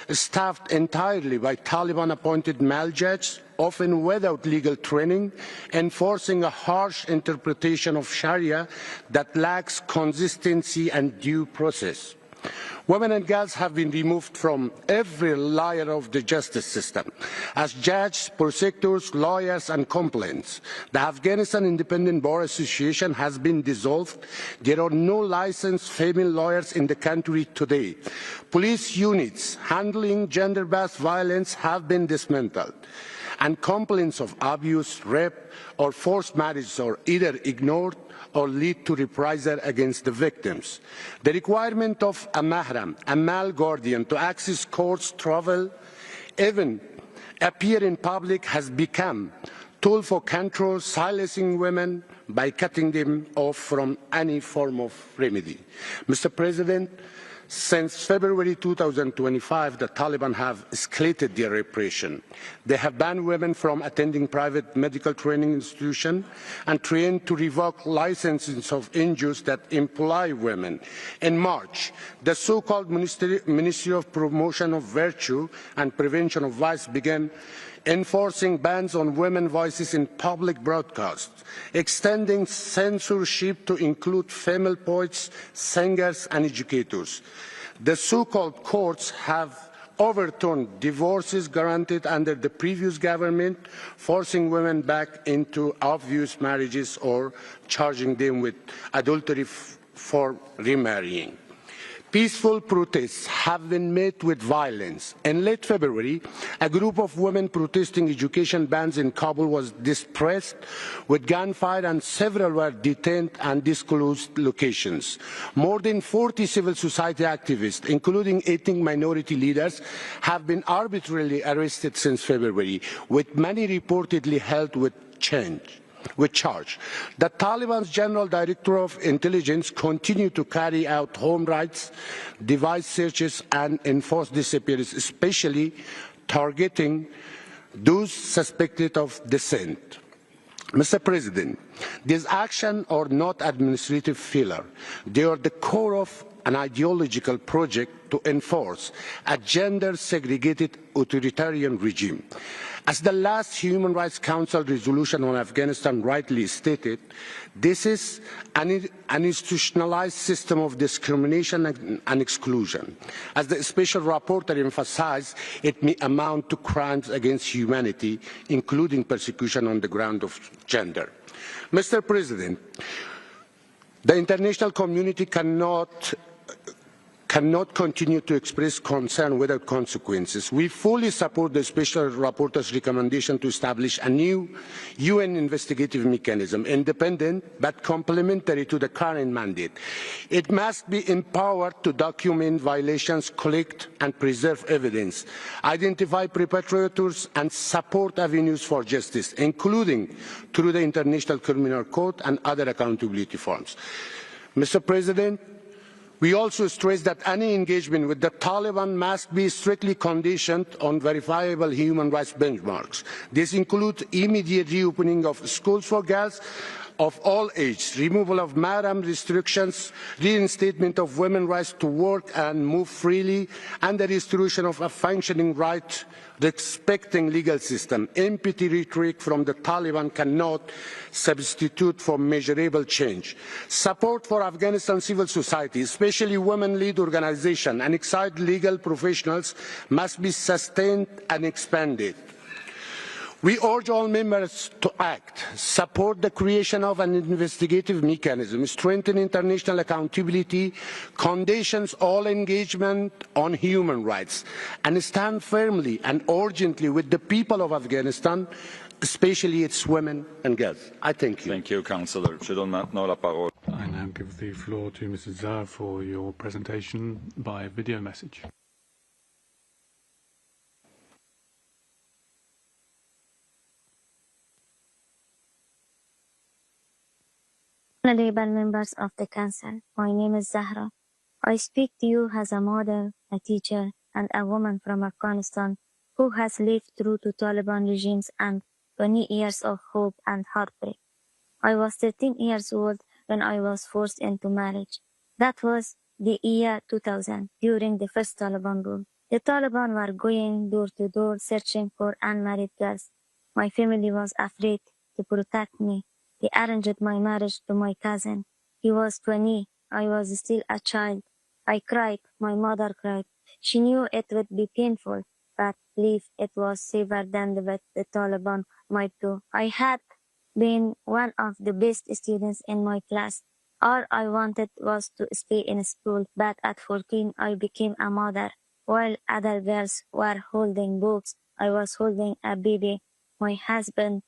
staffed entirely by Taliban-appointed male judges, often without legal training, enforcing a harsh interpretation of Sharia that lacks consistency and due process. Women and girls have been removed from every layer of the justice system, as judges, prosecutors, lawyers and complainants. The Afghanistan Independent Bar Association has been dissolved. There are no licensed female lawyers in the country today. Police units handling gender-based violence have been dismantled. and complaints of abuse, rape, or forced marriage are either ignored or lead to reprisal against the victims. The requirement of a mahram, a male guardian, to access courts, travel, even appear in public has become a tool for control, silencing women by cutting them off from any form of remedy. Mr. President, since February 2025, the Taliban have escalated their repression. They have banned women from attending private medical training institutions and trained to revoke licenses of NGOs that employ women. In March, the so-called Ministry of Promotion of Virtue and Prevention of Vice began enforcing bans on women's voices in public broadcasts, extending censorship to include female poets, singers, and educators. The so-called courts have overturned divorces granted under the previous government, forcing women back into obvious marriages or charging them with adultery for remarrying. Peaceful protests have been met with violence. In late February, a group of women protesting education bans in Kabul was dispersed with gunfire and several were detained and disclosed locations. More than 40 civil society activists, including ethnic minority leaders, have been arbitrarily arrested since February, with many reportedly held with charge. The Taliban's General Director of Intelligence continued to carry out home raids, device searches, and enforce disappearances, especially targeting those suspected of dissent. Mr. President, these actions are not administrative failure. They are the core of an ideological project to enforce a gender-segregated authoritarian regime. As the last Human Rights Council resolution on Afghanistan rightly stated, this is an institutionalized system of discrimination and exclusion. As the Special Rapporteur emphasized, it may amount to crimes against humanity, including persecution on the ground of gender. Mr. President, the international community cannot continue to express concern without consequences. We fully support the Special Rapporteur's recommendation to establish a new UN investigative mechanism, independent but complementary to the current mandate. It must be empowered to document violations, collect and preserve evidence, identify perpetrators and support avenues for justice, including through the International Criminal Court and other accountability forms. Mr. President, we also stress that any engagement with the Taliban must be strictly conditioned on verifiable human rights benchmarks. This includes immediate reopening of schools for girls of all ages, removal of mahram restrictions, reinstatement of women's rights to work and move freely, and the restoration of a functioning right respecting legal system. Empty rhetoric from the Taliban cannot substitute for measurable change. Support for Afghanistan civil society, especially women-led organizations and excited legal professionals, must be sustained and expanded. We urge all members to act, support the creation of an investigative mechanism, strengthen international accountability, conditions all engagement on human rights, and stand firmly and urgently with the people of Afghanistan, especially its women and girls. I thank you. Thank you, Councillor. Je donne maintenant la parole. I now give the floor to Mrs. Zhar for your presentation by video message. Honorable members of the Council, my name is Zahra. I speak to you as a mother, a teacher, and a woman from Afghanistan who has lived through the Taliban regimes and 20 years of hope and heartbreak. I was 13 years old when I was forced into marriage. That was the year 2000, during the first Taliban rule. The Taliban were going door to door searching for unmarried girls. My family was afraid to protect me. They arranged my marriage to my cousin. He was 20. I was still a child. I cried. My mother cried. She knew it would be painful, but believed it was safer than what the Taliban might do. I had been one of the best students in my class. All I wanted was to stay in school, but at 14 I became a mother. While other girls were holding books, I was holding a baby. my husband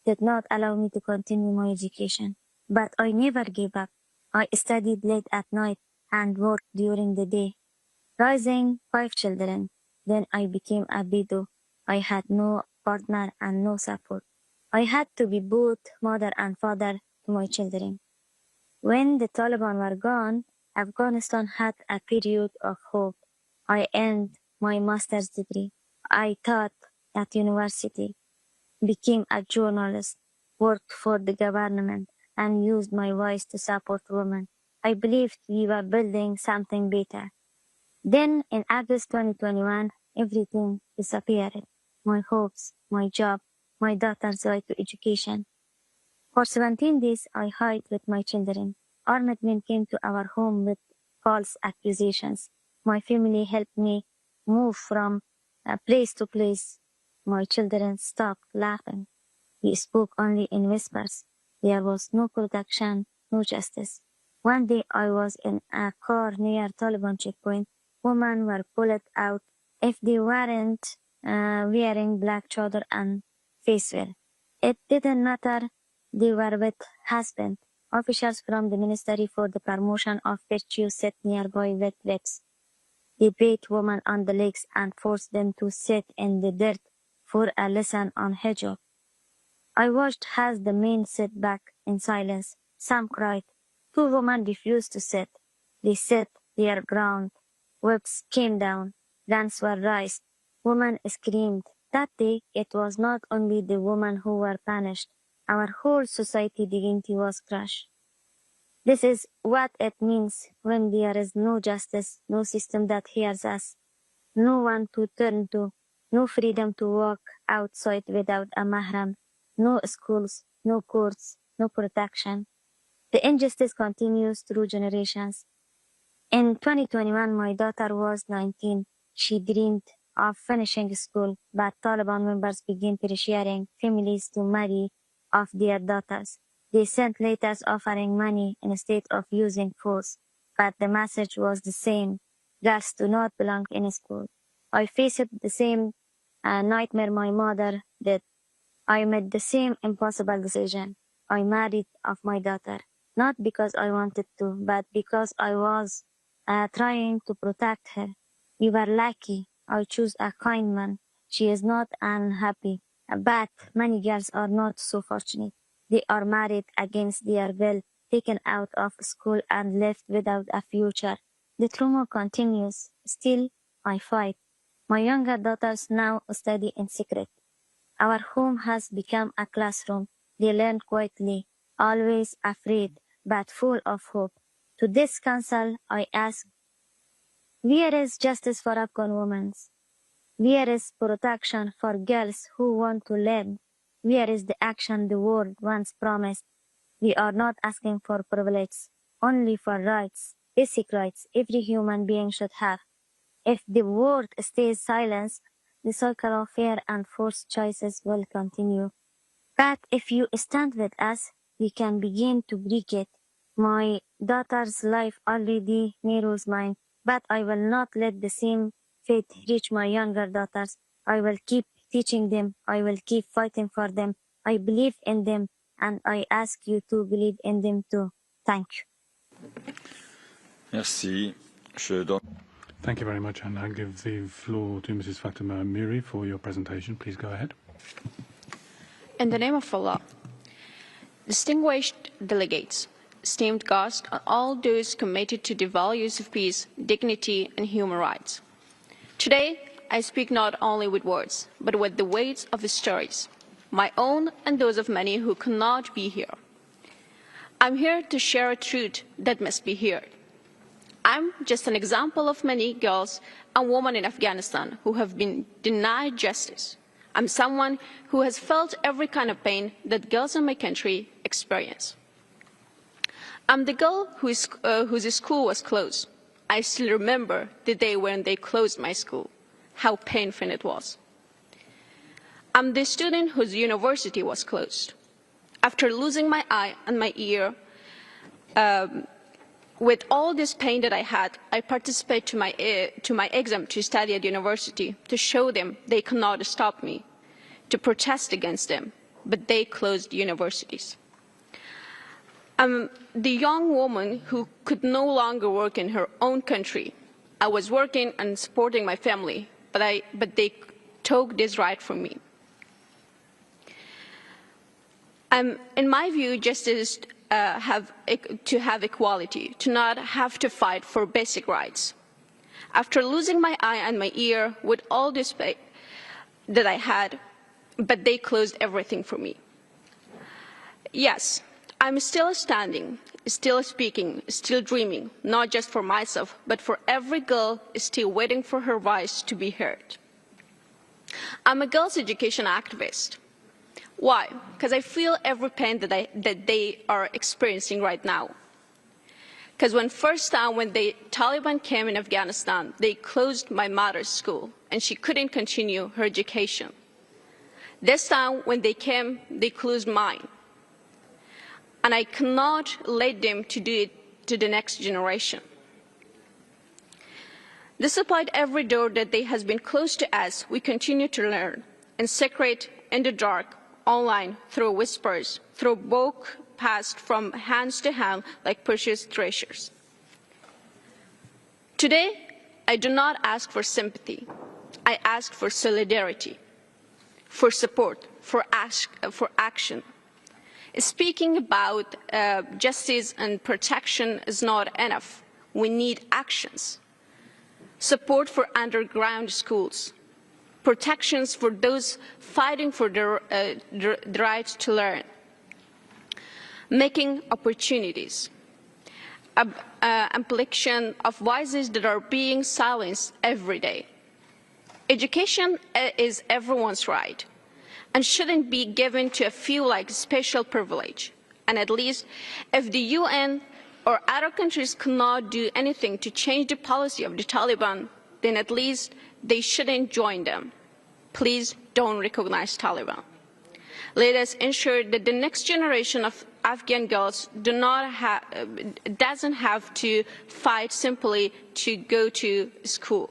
did not allow me to continue my education. But I never gave up. I studied late at night and worked during the day, raising 5 children. Then I became a widow. I had no partner and no support. I had to be both mother and father to my children. When the Taliban were gone, Afghanistan had a period of hope. I earned my master's degree. I taught at university, became a journalist, worked for the government, and used my voice to support women. I believed we were building something better. Then, in August 2021, everything disappeared. My hopes, my job, my daughter's right to education. For 17 days, I hid with my children. Armed men came to our home with false accusations. My family helped me move from place to place. My children stopped laughing. We spoke only in whispers. There was no protection, no justice. One day I was in a car near Taliban checkpoint. Women were pulled out if they weren't wearing black chador and face veil. It didn't matter. They were with husband. Officials from the Ministry for the Promotion of Virtue sat nearby with whips. They beat women on the legs and forced them to sit in the dirt for a lesson on hijab. I watched as the men sat back in silence. Some cried. 2 women refused to sit. They sat their ground. Whips came down. Guns were raised. Women screamed. That day, it was not only the women who were punished. Our whole society dignity was crushed. This is what it means when there is no justice, no system that hears us, no one to turn to, no freedom to walk outside without a mahram, no schools, no courts, no protection. The injustice continues through generations. In 2021, my daughter was 19. She dreamed of finishing school, but Taliban members began pressuring families to marry off their daughters. They sent letters offering money instead of using force, but the message was the same. Girls do not belong in school. I faced the same nightmare my mother did. I made the same impossible decision. I married off my daughter, not because I wanted to, but because I was trying to protect her. We were lucky. I chose a kind man. She is not unhappy, but many girls are not so fortunate. They are married against their will, taken out of school and left without a future. The trauma continues. Still, I fight. My younger daughters now study in secret. Our home has become a classroom. They learn quietly, always afraid, but full of hope. To this council, I ask, where is justice for Afghan women? Where is protection for girls who want to learn? Where is the action the world once promised? We are not asking for privilege, only for rights, basic rights every human being should have. If the world stays silent, the cycle of fear and forced choices will continue. But if you stand with us, we can begin to break it. My daughter's life already mirrors mine, but I will not let the same fate reach my younger daughters. I will keep teaching them. I will keep fighting for them. I believe in them, and I ask you to believe in them too. Thank you. Merci. Thank you very much, and I give the floor to Mrs. Fatima Miri for your presentation. Please go ahead. In the name of Allah, distinguished delegates, esteemed guests, and all those committed to the values of peace, dignity, and human rights. Today, I speak not only with words, but with the weight of the stories, my own and those of many who cannot be here. I'm here to share a truth that must be heard. I'm just an example of many girls and women in Afghanistan who have been denied justice. I'm someone who has felt every kind of pain that girls in my country experience. I'm the girl whose school was closed. I still remember the day when they closed my school, how painful it was. I'm the student whose university was closed. After losing my eye and my ear, with all this pain that I had, I participated to my exam to study at university to show them they cannot stop me. to protest against them, but they closed universities. I'm the young woman who could no longer work in her own country. I was working and supporting my family, but they took this right from me. In my view, justice to have equality, to not have to fight for basic rights. After losing my eye and my ear with all this pain that I had, but they closed everything for me. Yes, I'm still standing, still speaking, still dreaming, not just for myself, but for every girl still waiting for her voice to be heard. I'm a girls' education activist. Why? Because I feel every pain that they are experiencing right now. Because when the Taliban came in Afghanistan, they closed my mother's school, and she couldn't continue her education. This time, when they came, they closed mine. And I cannot let them to do it to the next generation. Despite every door that has been closed to us, we continue to learn, in secret, in the dark, online, through whispers, through book passed from hands to hand like precious treasures. Today, I do not ask for sympathy. I ask for solidarity, for support, for action. Speaking about justice and protection is not enough. We need actions. Support for underground schools. Protections for those fighting for their right to learn. Making opportunities. Amplification of voices that are being silenced every day. Education is everyone's right and shouldn't be given to a few like special privilege. And at least if the UN or other countries cannot do anything to change the policy of the Taliban, then at least they shouldn't join them. Please don't recognize Taliban. Let us ensure that the next generation of Afghan girls doesn't have to fight simply to go to school.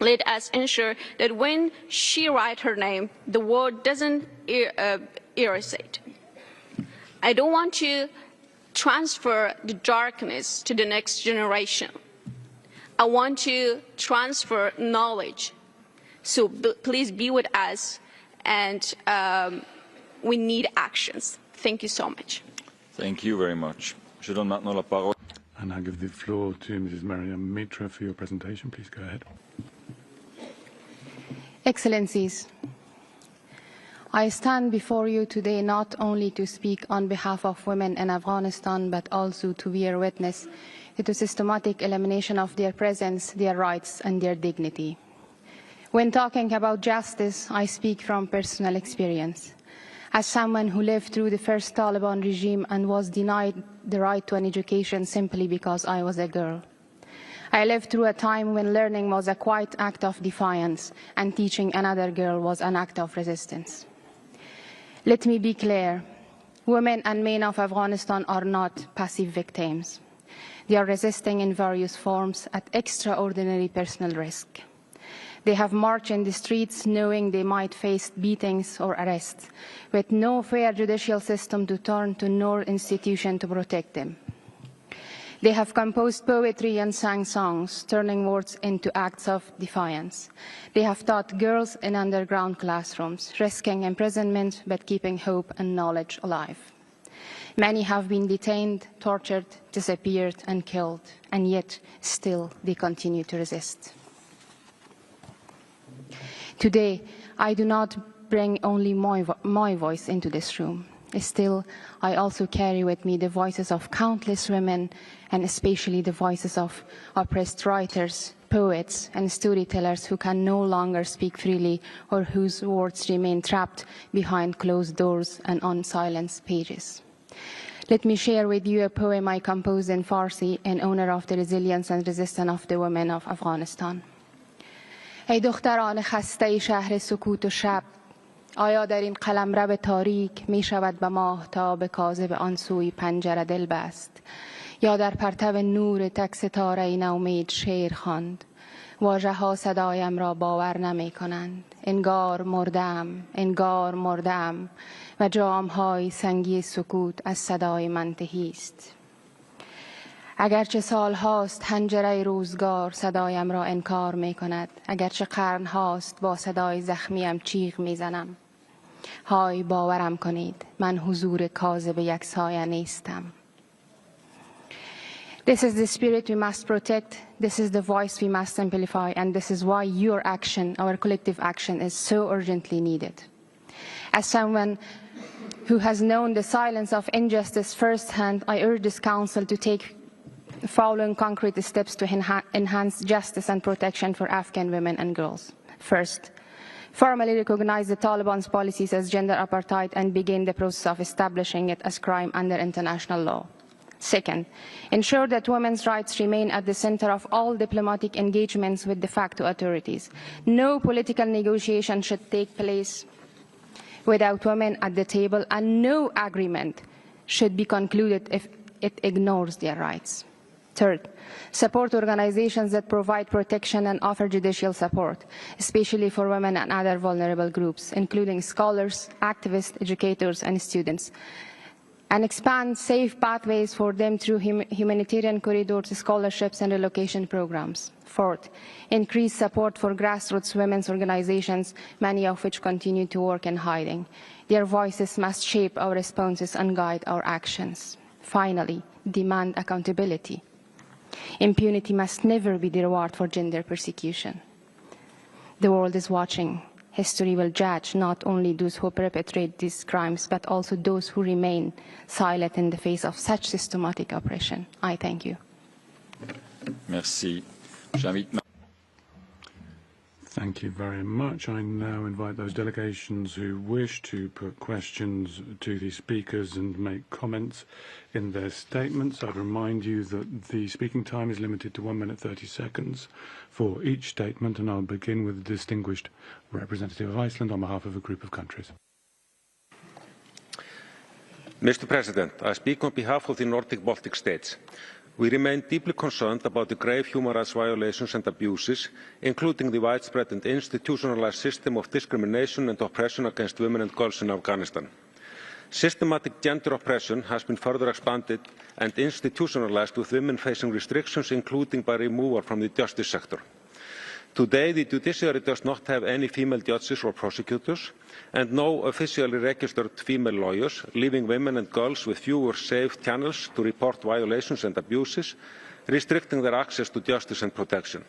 Let us ensure that when she writes her name, the word doesn't erase it. I don't want to transfer the darkness to the next generation. I want to transfer knowledge. So please be with us, and we need actions. Thank you so much. Thank you very much. Je donne maintenant la parole. And I give the floor to Mrs. Mariam Mitra for your presentation. Please go ahead. Excellencies, I stand before you today not only to speak on behalf of women in Afghanistan, but also to bear witness to the systematic elimination of their presence, their rights, and their dignity. When talking about justice, I speak from personal experience. As someone who lived through the first Taliban regime and was denied the right to an education simply because I was a girl. I lived through a time when learning was a quiet act of defiance and teaching another girl was an act of resistance. Let me be clear, women and men of Afghanistan are not passive victims. They are resisting in various forms at extraordinary personal risk. They have marched in the streets knowing they might face beatings or arrests, with no fair judicial system to turn to nor institution to protect them. They have composed poetry and sang songs, turning words into acts of defiance. They have taught girls in underground classrooms, risking imprisonment but keeping hope and knowledge alive. Many have been detained, tortured, disappeared, and killed, and yet still they continue to resist. Today, I do not bring only my voice into this room. Still, I also carry with me the voices of countless women, and especially the voices of oppressed writers, poets, and storytellers who can no longer speak freely or whose words remain trapped behind closed doors and on silenced pages. Let me share with you a poem I composed in Farsi in honor of the resilience and resistance of the women of Afghanistan. ای دختران خسته شهر سکوت و شب، آیا در این قلمرو تاریک می شود به ماهتاب کاذب آن سوی پنجره دل بست، یا در پرتو نور تک ستاره نومید شعر خواند، واژه‌ها صدایم را باور نمی کنند. انگار مردم و جام‌های سنگی سکوت از صدای من تهی است. اگرچه سال هاست حنجره روزگار صدایم را انکار می کند. اگرچه قرن هاست با صدای زخمیم چیغ می زنم. های باورم کنید من حضور کاذب یک سایه نیستم. This is the spirit we must protect, this is the voice we must amplify, and this is why your action, our collective action, is so urgently needed. As someone who has known the silence of injustice firsthand, I urge this Council to take the following concrete steps to enhance justice and protection for Afghan women and girls. First, formally recognize the Taliban's policies as gender apartheid and begin the process of establishing it as crime under international law. Second, ensure that women's rights remain at the center of all diplomatic engagements with de facto authorities. No political negotiation should take place without women at the table, and no agreement should be concluded if it ignores their rights. Third, support organizations that provide protection and offer judicial support, especially for women and other vulnerable groups, including scholars, activists, educators, and students, and expand safe pathways for them through humanitarian corridors, scholarships, and relocation programs. Fourth, increase support for grassroots women's organizations, many of which continue to work in hiding. Their voices must shape our responses and guide our actions. Finally, demand accountability. Impunity must never be the reward for gender persecution. The world is watching. History will judge not only those who perpetrate these crimes, but also those who remain silent in the face of such systematic oppression. I thank you. Merci. Thank you very much. I now invite those delegations who wish to put questions to the speakers and make comments in their statements. I'd remind you that the speaking time is limited to 1 minute 30 seconds for each statement, and I'll begin with the distinguished representative of Iceland on behalf of a group of countries. Mr. President, I speak on behalf of the Nordic Baltic states. We remain deeply concerned about the grave human rights violations and abuses, including the widespread and institutionalized system of discrimination and oppression against women and girls in Afghanistan. Systematic gender oppression has been further expanded and institutionalized, with women facing restrictions, including by removal from the justice sector. Today, the judiciary does not have any female judges or prosecutors, and no officially registered female lawyers, leaving women and girls with fewer safe channels to report violations and abuses, restricting their access to justice and protection.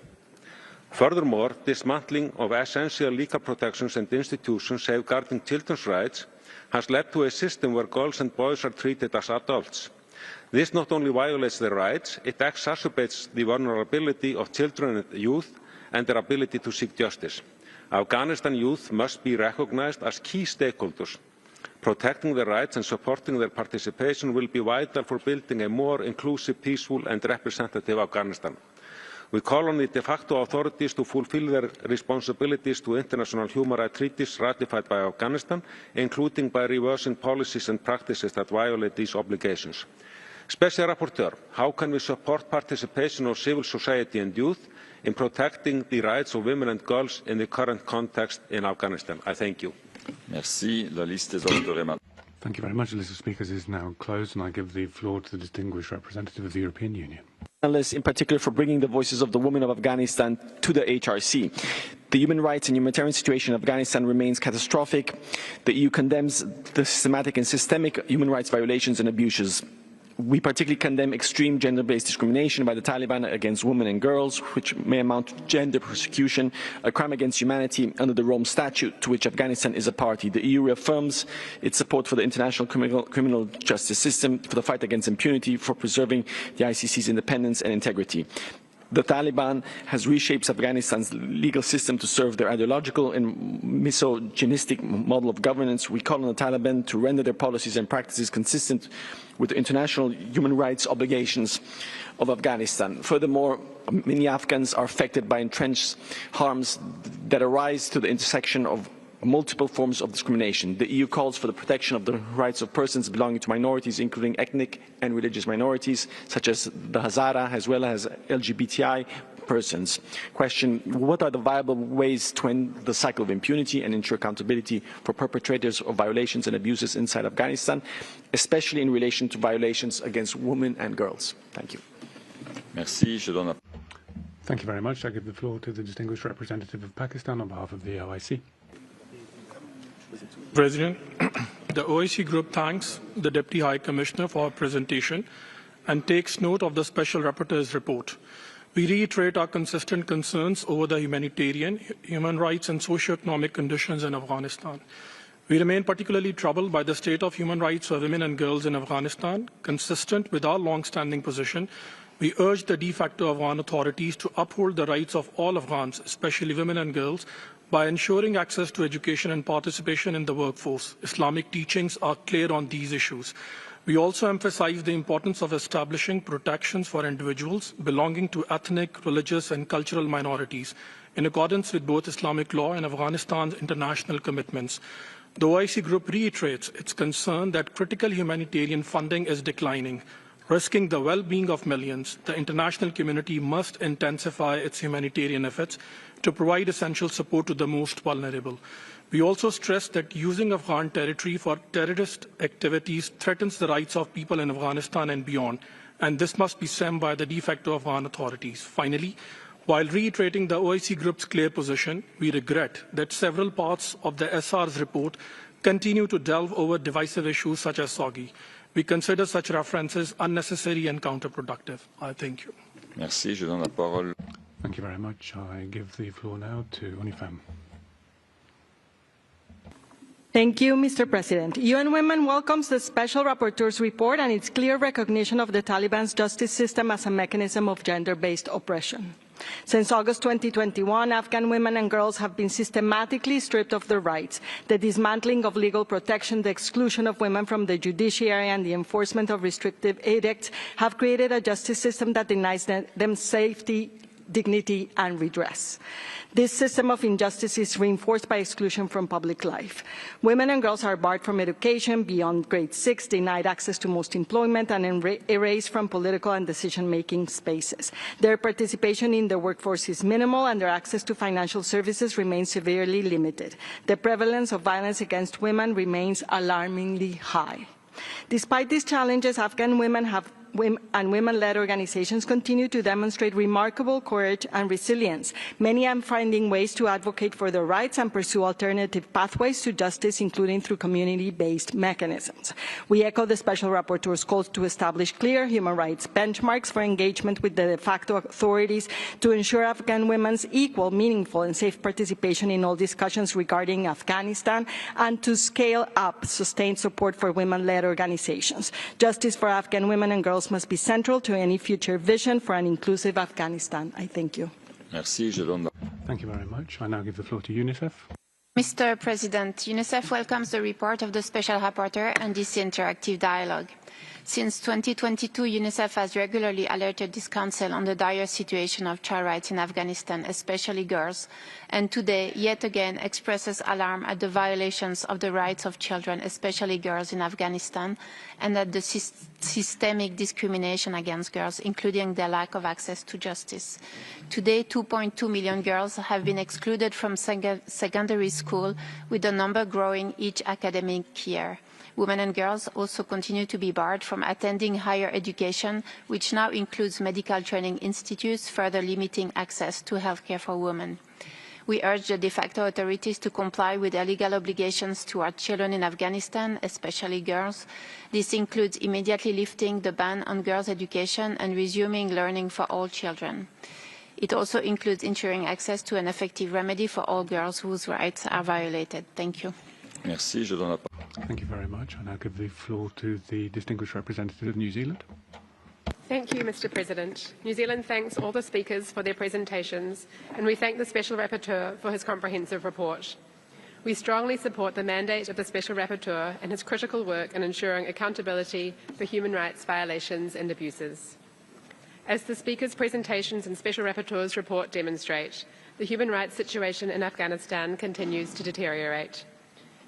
Furthermore, dismantling of essential legal protections and institutions safeguarding children's rights has led to a system where girls and boys are treated as adults. This not only violates their rights, it exacerbates the vulnerability of children and youth and their ability to seek justice. Afghanistan youth must be recognized as key stakeholders. Protecting their rights and supporting their participation will be vital for building a more inclusive, peaceful and representative Afghanistan. We call on the de facto authorities to fulfill their responsibilities to international human rights treaties ratified by Afghanistan, including by reversing policies and practices that violate these obligations. Special Rapporteur, how can we support participation of civil society and youth in protecting the rights of women and girls in the current context in Afghanistan? I thank you. Merci. La liste des orateurs. Thank you very much. The list of speakers is now closed, and I give the floor to the distinguished representative of the European Union. In particular, for bringing the voices of the women of Afghanistan to the HRC. The human rights and humanitarian situation in Afghanistan remains catastrophic. The EU condemns the systematic and systemic human rights violations and abuses. We particularly condemn extreme gender-based discrimination by the Taliban against women and girls, which may amount to gender persecution, a crime against humanity under the Rome Statute, to which Afghanistan is a party. The EU reaffirms its support for the international criminal justice system, for the fight against impunity, for preserving the ICC's independence and integrity. The Taliban has reshaped Afghanistan's legal system to serve their ideological and misogynistic model of governance. We call on the Taliban to render their policies and practices consistent with the international human rights obligations of Afghanistan. Furthermore, many Afghans are affected by entrenched harms that arise to the intersection of multiple forms of discrimination. The EU calls for the protection of the rights of persons belonging to minorities, including ethnic and religious minorities, such as the Hazara, as well as LGBTI persons. Question, what are the viable ways to end the cycle of impunity and ensure accountability for perpetrators of violations and abuses inside Afghanistan, especially in relation to violations against women and girls? Thank you. Merci. Thank you very much. I give the floor to the distinguished representative of Pakistan on behalf of the OIC. President, the OIC Group thanks the Deputy High Commissioner for her presentation and takes note of the Special Rapporteur's report. We reiterate our consistent concerns over the humanitarian, human rights and socio-economic conditions in Afghanistan. We remain particularly troubled by the state of human rights for women and girls in Afghanistan. Consistent with our long-standing position, we urge the de facto Afghan authorities to uphold the rights of all Afghans, especially women and girls, by ensuring access to education and participation in the workforce. Islamic teachings are clear on these issues. We also emphasize the importance of establishing protections for individuals belonging to ethnic, religious, and cultural minorities, in accordance with both Islamic law and Afghanistan's international commitments. The OIC Group reiterates its concern that critical humanitarian funding is declining, risking the well-being of millions. The international community must intensify its humanitarian efforts to provide essential support to the most vulnerable. We also stress that using Afghan territory for terrorist activities threatens the rights of people in Afghanistan and beyond, and this must be stemmed by the de facto Afghan authorities. Finally, while reiterating the OIC Group's clear position, we regret that several parts of the SR's report continue to delve over divisive issues such as SOGI. We consider such references unnecessary and counterproductive. I thank you. Merci. Je donne la parole. Thank you very much. I give the floor now to Unifem. Thank you, Mr. President. UN Women welcomes the Special Rapporteur's report and its clear recognition of the Taliban's justice system as a mechanism of gender-based oppression. Since August 2021, Afghan women and girls have been systematically stripped of their rights. The dismantling of legal protection, the exclusion of women from the judiciary, and the enforcement of restrictive edicts have created a justice system that denies them safety, dignity, and redress. This system of injustice is reinforced by exclusion from public life. Women and girls are barred from education beyond grade 6, denied access to most employment, and erased from political and decision-making spaces. Their participation in the workforce is minimal, and their access to financial services remains severely limited. The prevalence of violence against women remains alarmingly high. Despite these challenges, Afghan women and women-led organizations continue to demonstrate remarkable courage and resilience. Many are finding ways to advocate for their rights and pursue alternative pathways to justice, including through community-based mechanisms. We echo the Special Rapporteur's calls to establish clear human rights benchmarks for engagement with the de facto authorities to ensure Afghan women's equal, meaningful, and safe participation in all discussions regarding Afghanistan, and to scale up sustained support for women-led organizations. Justice for Afghan women and girls must be central to any future vision for an inclusive Afghanistan. I thank you. Merci. Thank you very much. I now give the floor to UNICEF. Mr. President, UNICEF welcomes the report of the Special Rapporteur and this interactive dialogue. Since 2022, UNICEF has regularly alerted this Council on the dire situation of child rights in Afghanistan, especially girls, and today, yet again, expresses alarm at the violations of the rights of children, especially girls in Afghanistan, and at the systemic discrimination against girls, including their lack of access to justice. Today, 2.2 million girls have been excluded from secondary school, with the number growing each academic year. Women and girls also continue to be barred from attending higher education, which now includes medical training institutes, further limiting access to healthcare for women. We urge the de facto authorities to comply with their legal obligations toward children in Afghanistan, especially girls. This includes immediately lifting the ban on girls' education and resuming learning for all children. It also includes ensuring access to an effective remedy for all girls whose rights are violated. Thank you. Merci. Je donne la parole. Thank you very much. I now give the floor to the distinguished representative of New Zealand. Thank you, Mr. President. New Zealand thanks all the speakers for their presentations, and we thank the Special Rapporteur for his comprehensive report. We strongly support the mandate of the Special Rapporteur and his critical work in ensuring accountability for human rights violations and abuses. As the speakers' presentations and Special Rapporteur's report demonstrate, the human rights situation in Afghanistan continues to deteriorate.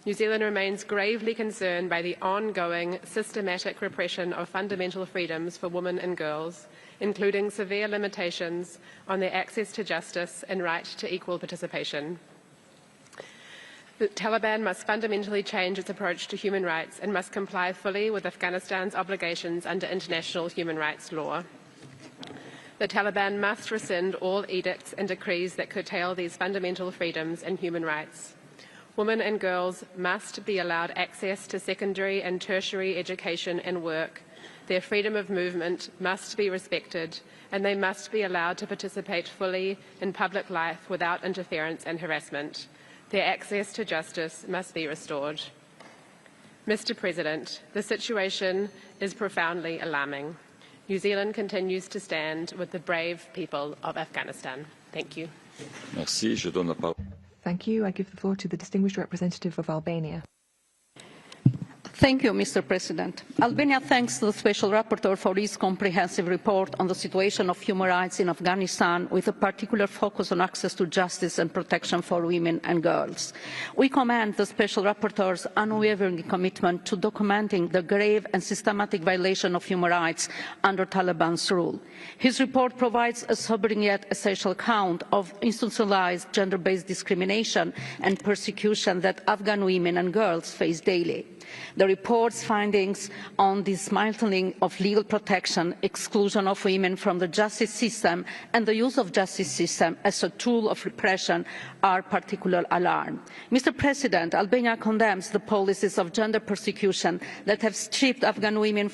New Zealand remains gravely concerned by the ongoing systematic repression of fundamental freedoms for women and girls, including severe limitations on their access to justice and right to equal participation. The Taliban must fundamentally change its approach to human rights and must comply fully with Afghanistan's obligations under international human rights law. The Taliban must rescind all edicts and decrees that curtail these fundamental freedoms and human rights. Women and girls must be allowed access to secondary and tertiary education and work. Their freedom of movement must be respected, and they must be allowed to participate fully in public life without interference and harassment. Their access to justice must be restored. Mr. President, the situation is profoundly alarming. New Zealand continues to stand with the brave people of Afghanistan. Thank you. Merci. Je donne la parole. Thank you. I give the floor to the distinguished representative of Albania. Thank you, Mr. President. Albania thanks the Special Rapporteur for his comprehensive report on the situation of human rights in Afghanistan, with a particular focus on access to justice and protection for women and girls. We commend the Special Rapporteur's unwavering commitment to documenting the grave and systematic violation of human rights under Taliban's rule. His report provides a sobering yet essential account of institutionalized gender-based discrimination and persecution that Afghan women and girls face daily. The report's findings on dismantling of legal protection, exclusion of women from the justice system, and the use of justice system as a tool of repression are particular alarm. Mr. President, Albania condemns the policies of gender persecution that have stripped Afghan women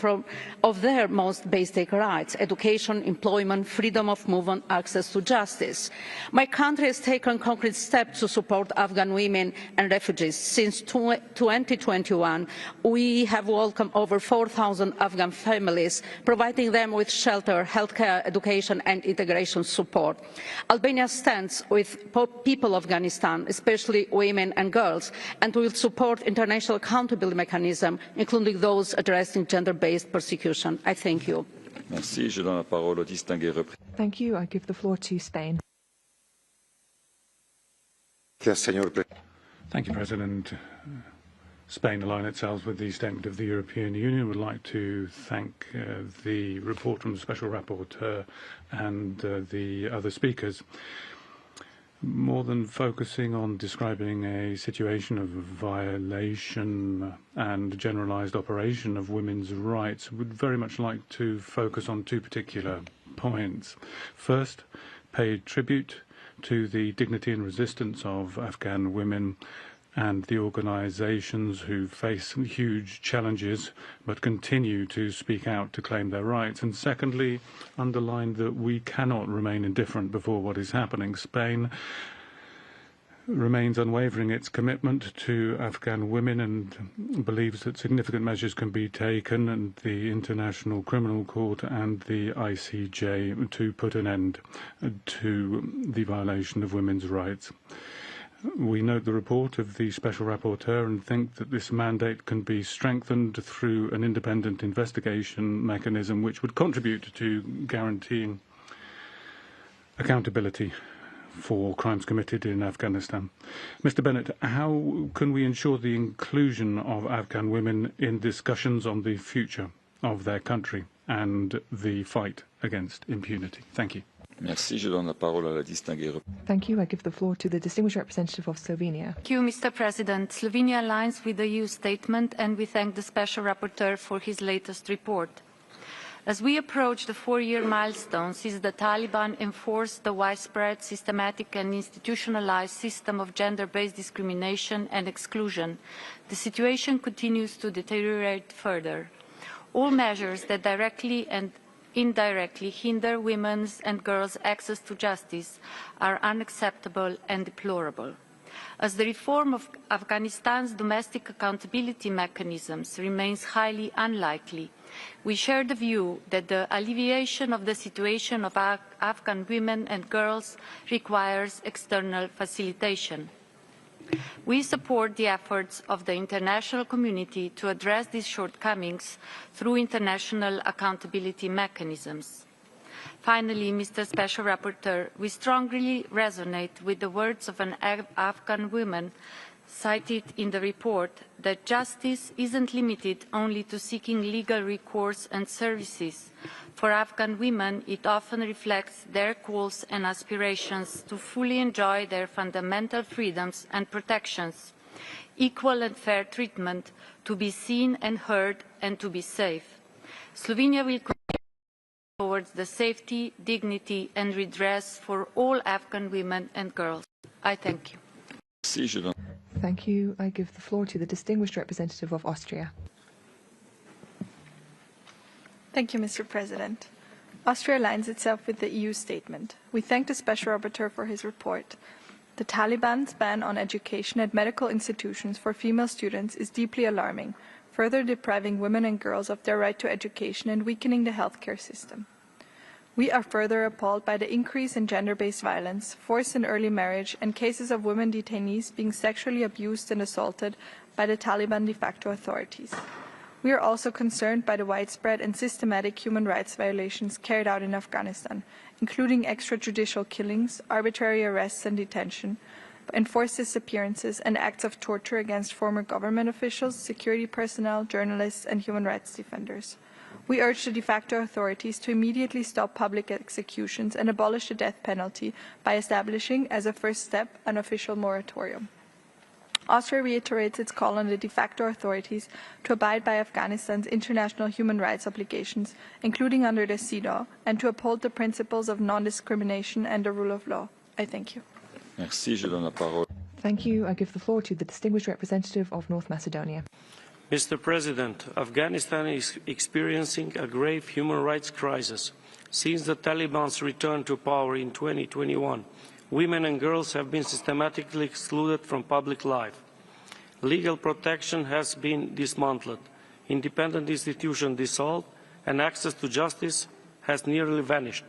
of their most basic rights: education, employment, freedom of movement, access to justice. My country has taken concrete steps to support Afghan women and refugees. Since 2021, we have welcomed over 4,000 Afghan families, providing them with shelter, healthcare, education and integration support. Albania stands with people of Afghanistan, especially women and girls, and will support international accountability mechanisms, including those addressing gender-based persecution. I thank you. Merci. Je donne la parole au distingué Thank you. I give the floor to Spain. Thank you, President. Spain, align itself with the statement of the European Union, would like to thank the report from the Special Rapporteur and the other speakers. More than focusing on describing a situation of violation and generalized operation of women's rights, would very much like to focus on two particular points. First, pay tribute to the dignity and resistance of Afghan women and the organizations who face huge challenges but continue to speak out to claim their rights. And secondly, underline that we cannot remain indifferent before what is happening. Spain remains unwavering its commitment to Afghan women and believes that significant measures can be taken and the International Criminal Court and the ICJ to put an end to the violation of women's rights. We note the report of the Special Rapporteur and think that this mandate can be strengthened through an independent investigation mechanism which would contribute to guaranteeing accountability for crimes committed in Afghanistan. Mr. Bennett, how can we ensure the inclusion of Afghan women in discussions on the future of their country and the fight against impunity? Thank you. Merci. Je donne la parole à la distinguée. Thank you. I give the floor to the distinguished representative of Slovenia. Thank you, Mr. President. Slovenia aligns with the EU statement, and we thank the Special Rapporteur for his latest report. As we approach the four-year milestone since the Taliban enforced the widespread, systematic and institutionalized system of gender-based discrimination and exclusion, the situation continues to deteriorate further. All measures that directly and indirectly hinder women's and girls' access to justice are unacceptable and deplorable. As the reform of Afghanistan's domestic accountability mechanisms remains highly unlikely, we share the view that the alleviation of the situation of Afghan women and girls requires external facilitation. We support the efforts of the international community to address these shortcomings through international accountability mechanisms. Finally, Mr. Special Rapporteur, we strongly resonate with the words of an Afghan woman cited in the report that justice isn't limited only to seeking legal recourse and services. For Afghan women, it often reflects their goals and aspirations to fully enjoy their fundamental freedoms and protections, equal and fair treatment, to be seen and heard, and to be safe. Slovenia will continue towards the safety, dignity and redress for all Afghan women and girls. I thank you. Thank you. I give the floor to the distinguished representative of Austria. Thank you, Mr. President. Austria aligns itself with the EU statement. We thank the Special Rapporteur for his report. The Taliban's ban on education at medical institutions for female students is deeply alarming, further depriving women and girls of their right to education and weakening the healthcare system. We are further appalled by the increase in gender-based violence, forced and early marriage, and cases of women detainees being sexually abused and assaulted by the Taliban de facto authorities. We are also concerned by the widespread and systematic human rights violations carried out in Afghanistan, including extrajudicial killings, arbitrary arrests and detention, enforced disappearances, and acts of torture against former government officials, security personnel, journalists, and human rights defenders. We urge the de facto authorities to immediately stop public executions and abolish the death penalty by establishing, as a first step, an official moratorium. Austria reiterates its call on the de facto authorities to abide by Afghanistan's international human rights obligations, including under the CEDAW, and to uphold the principles of non-discrimination and the rule of law. I thank you. Merci, je donne la parole. Thank you. I give the floor to the distinguished representative of North Macedonia. Mr. President, Afghanistan is experiencing a grave human rights crisis. Since the Taliban's return to power in 2021, women and girls have been systematically excluded from public life. Legal protection has been dismantled, independent institutions dissolved, and access to justice has nearly vanished.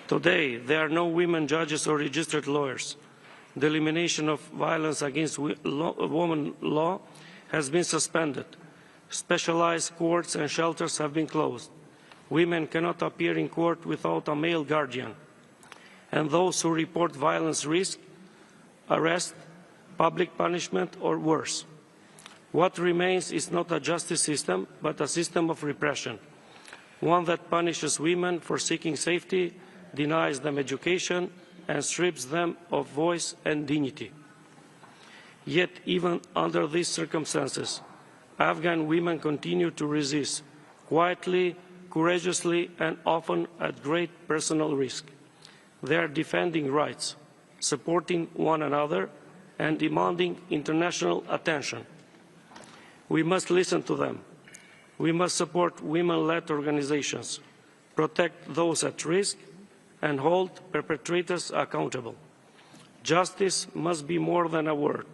Today, there are no women judges or registered lawyers. The elimination of violence against women law has been suspended. Specialized courts and shelters have been closed. Women cannot appear in court without a male guardian. And those who report violence risk arrest, public punishment, or worse. What remains is not a justice system, but a system of repression, one that punishes women for seeking safety, denies them education, and strips them of voice and dignity. Yet, even under these circumstances, Afghan women continue to resist, quietly, courageously, and often at great personal risk. They are defending rights, supporting one another, and demanding international attention. We must listen to them. We must support women-led organizations, protect those at risk, and hold perpetrators accountable. Justice must be more than a word.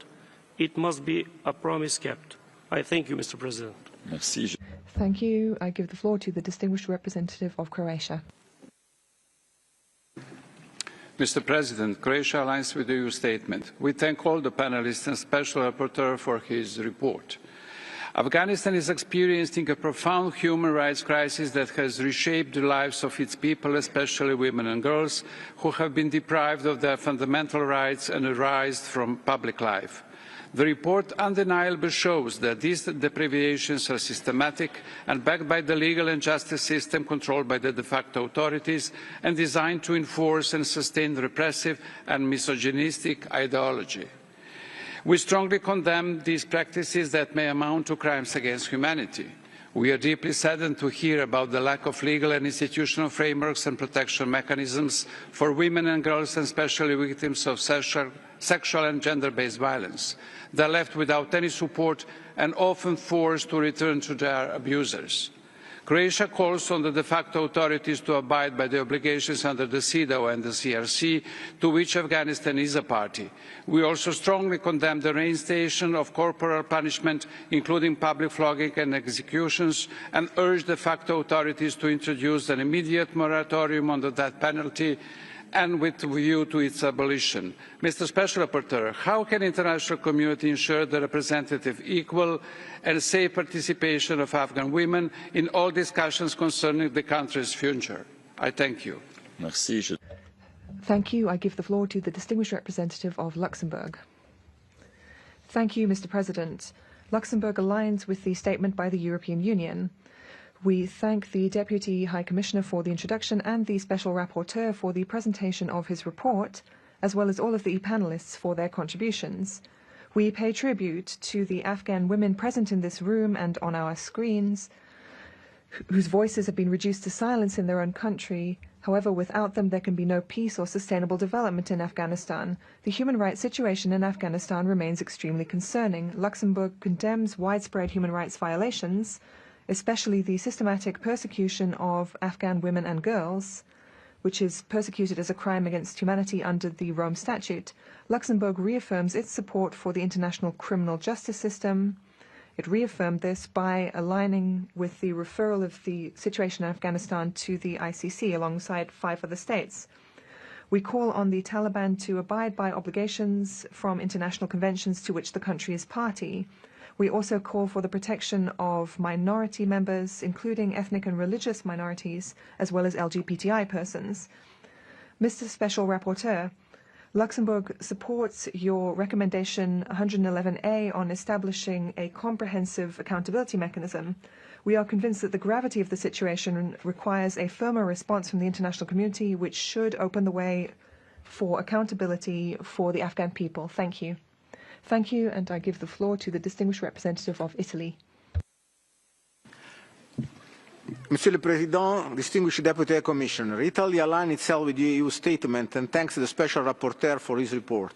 It must be a promise kept. I thank you, Mr. President. Merci. Thank you. I give the floor to the distinguished representative of Croatia. Mr. President, Croatia aligns with the EU statement. We thank all the panelists and Special Rapporteur for his report. Afghanistan is experiencing a profound human rights crisis that has reshaped the lives of its people, especially women and girls, who have been deprived of their fundamental rights and erased from public life. The report undeniably shows that these deprivations are systematic and backed by the legal and justice system controlled by the de facto authorities and designed to enforce and sustain repressive and misogynistic ideology. We strongly condemn these practices that may amount to crimes against humanity. We are deeply saddened to hear about the lack of legal and institutional frameworks and protection mechanisms for women and girls, and especially victims of sexual and gender-based violence. They are left without any support and often forced to return to their abusers. Croatia calls on the de facto authorities to abide by the obligations under the CEDAW and the CRC, to which Afghanistan is a party. We also strongly condemn the reinstation of corporal punishment, including public flogging and executions, and urge de facto authorities to introduce an immediate moratorium on the death penalty and with a view to its abolition. Mr. Special Rapporteur, how can the international community ensure the representative, equal and safe participation of Afghan women in all discussions concerning the country's future? I thank you. Merci. Thank you. I give the floor to the distinguished representative of Luxembourg. Thank you, Mr. President. Luxembourg aligns with the statement by the European Union. We thank the Deputy High Commissioner for the introduction and the Special Rapporteur for the presentation of his report, as well as all of the panelists for their contributions. We pay tribute to the Afghan women present in this room and on our screens, whose voices have been reduced to silence in their own country. However, without them, there can be no peace or sustainable development in Afghanistan. The human rights situation in Afghanistan remains extremely concerning. Luxembourg condemns widespread human rights violations, especially the systematic persecution of Afghan women and girls, which is persecuted as a crime against humanity under the Rome Statute. Luxembourg reaffirms its support for the international criminal justice system. It reaffirmed this by aligning with the referral of the situation in Afghanistan to the ICC alongside 5 other states. We call on the Taliban to abide by obligations from international conventions to which the country is party. We also call for the protection of minority members, including ethnic and religious minorities, as well as LGBTI persons. Mr. Special Rapporteur, Luxembourg supports your recommendation 111A on establishing a comprehensive accountability mechanism. We are convinced that the gravity of the situation requires a firmer response from the international community, which should open the way for accountability for the Afghan people. Thank you. Thank you, and I give the floor to the distinguished representative of Italy. Monsieur le Président, distinguished Deputy Commissioner, Italy aligned itself with the EU statement and thanks the Special Rapporteur for his report.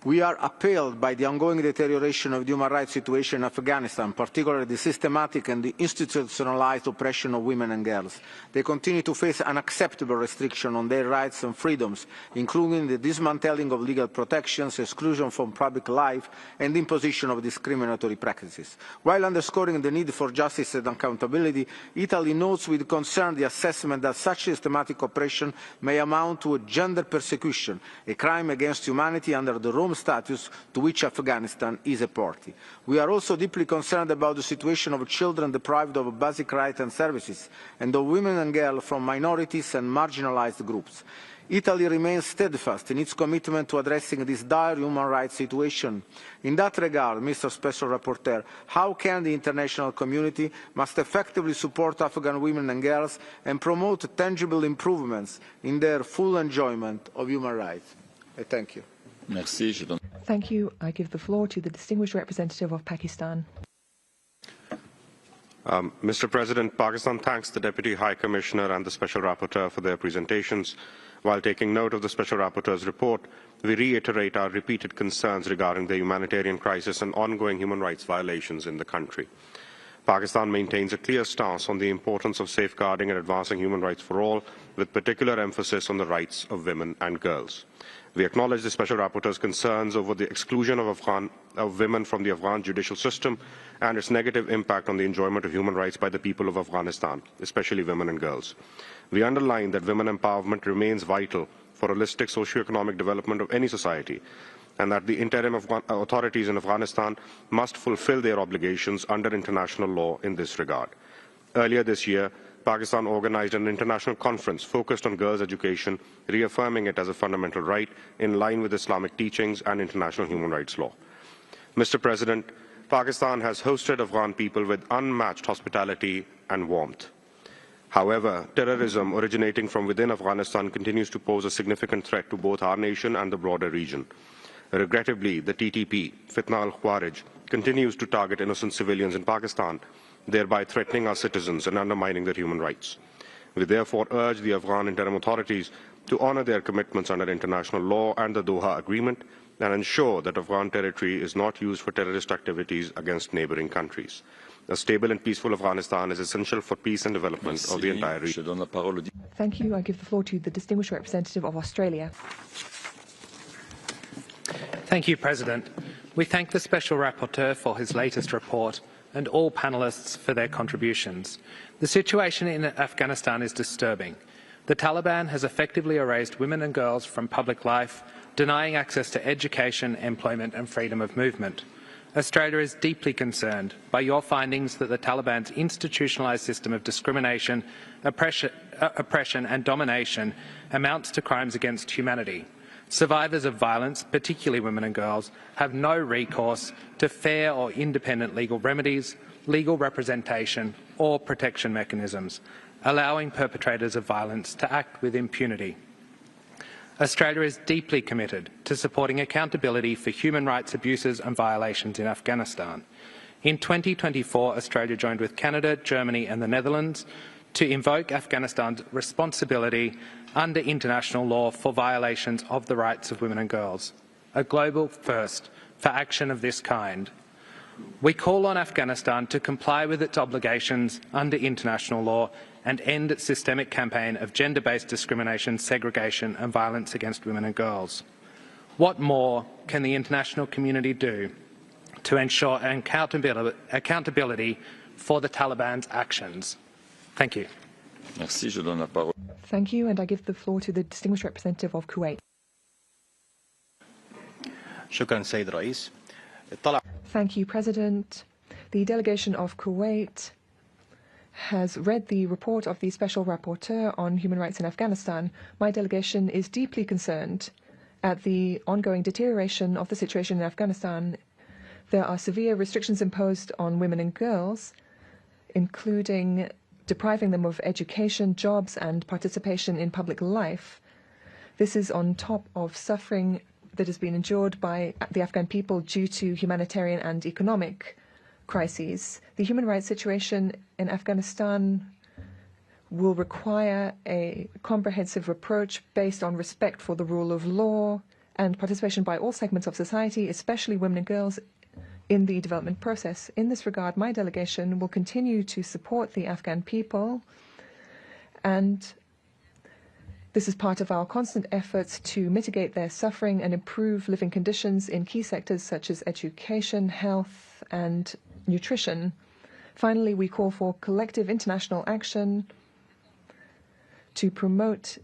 We are appalled by the ongoing deterioration of the human rights situation in Afghanistan, particularly the systematic and the institutionalized oppression of women and girls. They continue to face unacceptable restrictions on their rights and freedoms, including the dismantling of legal protections, exclusion from public life, and imposition of discriminatory practices. While underscoring the need for justice and accountability, Italy notes with concern the assessment that such systematic oppression may amount to a gender persecution, a crime against humanity under the Rome Statute to which Afghanistan is a party. We are also deeply concerned about the situation of children deprived of basic rights and services, and of women and girls from minorities and marginalized groups. Italy remains steadfast in its commitment to addressing this dire human rights situation. In that regard, Mr. Special Rapporteur, how can the international community most effectively support Afghan women and girls and promote tangible improvements in their full enjoyment of human rights? I thank you. Merci. Thank you. I give the floor to the distinguished representative of Pakistan. Mr. President, Pakistan thanks the Deputy High Commissioner and the Special Rapporteur for their presentations. While taking note of the Special Rapporteur's report, we reiterate our repeated concerns regarding the humanitarian crisis and ongoing human rights violations in the country. Pakistan maintains a clear stance on the importance of safeguarding and advancing human rights for all, with particular emphasis on the rights of women and girls. We acknowledge the Special Rapporteur's concerns over the exclusion of women from the Afghan judicial system and its negative impact on the enjoyment of human rights by the people of Afghanistan, especially women and girls. We underline that women empowerment remains vital for holistic socio-economic development of any society, and that the interim authorities in Afghanistan must fulfill their obligations under international law in this regard. Earlier this year, Pakistan organized an international conference focused on girls' education, reaffirming it as a fundamental right in line with Islamic teachings and international human rights law. Mr. President, Pakistan has hosted Afghan people with unmatched hospitality and warmth. However, terrorism originating from within Afghanistan continues to pose a significant threat to both our nation and the broader region. Regrettably, the TTP, Fitna al-Khawarij, continues to target innocent civilians in Pakistan, thereby threatening our citizens and undermining their human rights. We therefore urge the Afghan interim authorities to honor their commitments under international law and the Doha Agreement and ensure that Afghan territory is not used for terrorist activities against neighboring countries. A stable and peaceful Afghanistan is essential for peace and development of the entire region. Thank you. I give the floor to the distinguished representative of Australia. Thank you, President. We thank the Special Rapporteur for his latest report and all panellists for their contributions. The situation in Afghanistan is disturbing. The Taliban has effectively erased women and girls from public life, denying access to education, employment and freedom of movement. Australia is deeply concerned by your findings that the Taliban's institutionalised system of discrimination, oppression and domination amounts to crimes against humanity. Survivors of violence, particularly women and girls, have no recourse to fair or independent legal remedies, legal representation or protection mechanisms, allowing perpetrators of violence to act with impunity. Australia is deeply committed to supporting accountability for human rights abuses and violations in Afghanistan. In 2024, Australia joined with Canada, Germany and the Netherlands to invoke Afghanistan's responsibility under international law for violations of the rights of women and girls, a global first for action of this kind. We call on Afghanistan to comply with its obligations under international law and end its systemic campaign of gender-based discrimination, segregation and violence against women and girls. What more can the international community do to ensure accountability for the Taliban's actions? Thank you. Merci, je donne la parole. Thank you, and I give the floor to the distinguished representative of Kuwait. شكرا سيد الرئيس. Thank you, President. The delegation of Kuwait has read the report of the Special Rapporteur on Human Rights in Afghanistan. My delegation is deeply concerned at the ongoing deterioration of the situation in Afghanistan. There are severe restrictions imposed on women and girls, including depriving them of education, jobs, and participation in public life. This is on top of suffering that has been endured by the Afghan people due to humanitarian and economic crises. The human rights situation in Afghanistan will require a comprehensive approach based on respect for the rule of law and participation by all segments of society, especially women and girls, in the development process. In this regard, my delegation will continue to support the Afghan people, and this is part of our constant efforts to mitigate their suffering and improve living conditions in key sectors such as education, health, and nutrition. Finally, we call for collective international action to promote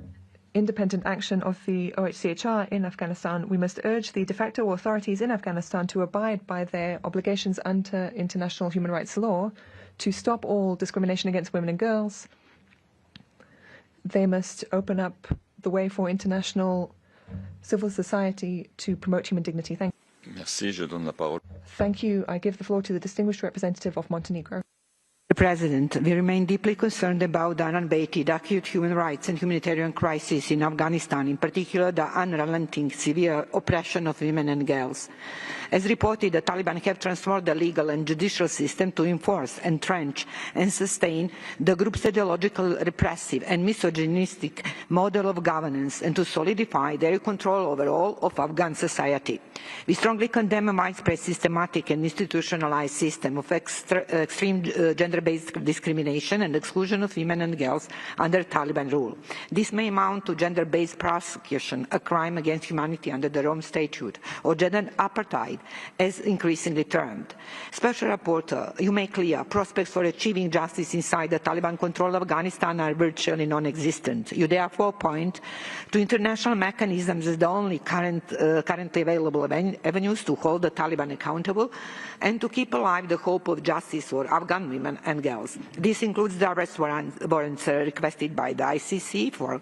independent action of the OHCHR in Afghanistan. We must urge the de facto authorities in Afghanistan to abide by their obligations under international human rights law, to stop all discrimination against women and girls. They must open up the way for international civil society to promote human dignity. Thank you. Merci, je donne la parole. Thank you. I give the floor to the distinguished representative of Montenegro. Mr. President, we remain deeply concerned about the unabated acute human rights and humanitarian crisis in Afghanistan, in particular the unrelenting severe oppression of women and girls. As reported, the Taliban have transformed the legal and judicial system to enforce, entrench and sustain the group's ideological, repressive and misogynistic model of governance, and to solidify their control over all of Afghan society. We strongly condemn a widespread, systematic and institutionalized system of extreme gender-based discrimination and exclusion of women and girls under Taliban rule. This may amount to gender-based prosecution, a crime against humanity under the Rome Statute, or gender apartheid, as increasingly termed. Special Rapporteur, you make clear prospects for achieving justice inside the Taliban-controlled Afghanistan are virtually non-existent. You therefore point to international mechanisms as the only currently available avenues to hold the Taliban accountable and to keep alive the hope of justice for Afghan women and girls. This includes the arrest warrants requested by the ICC for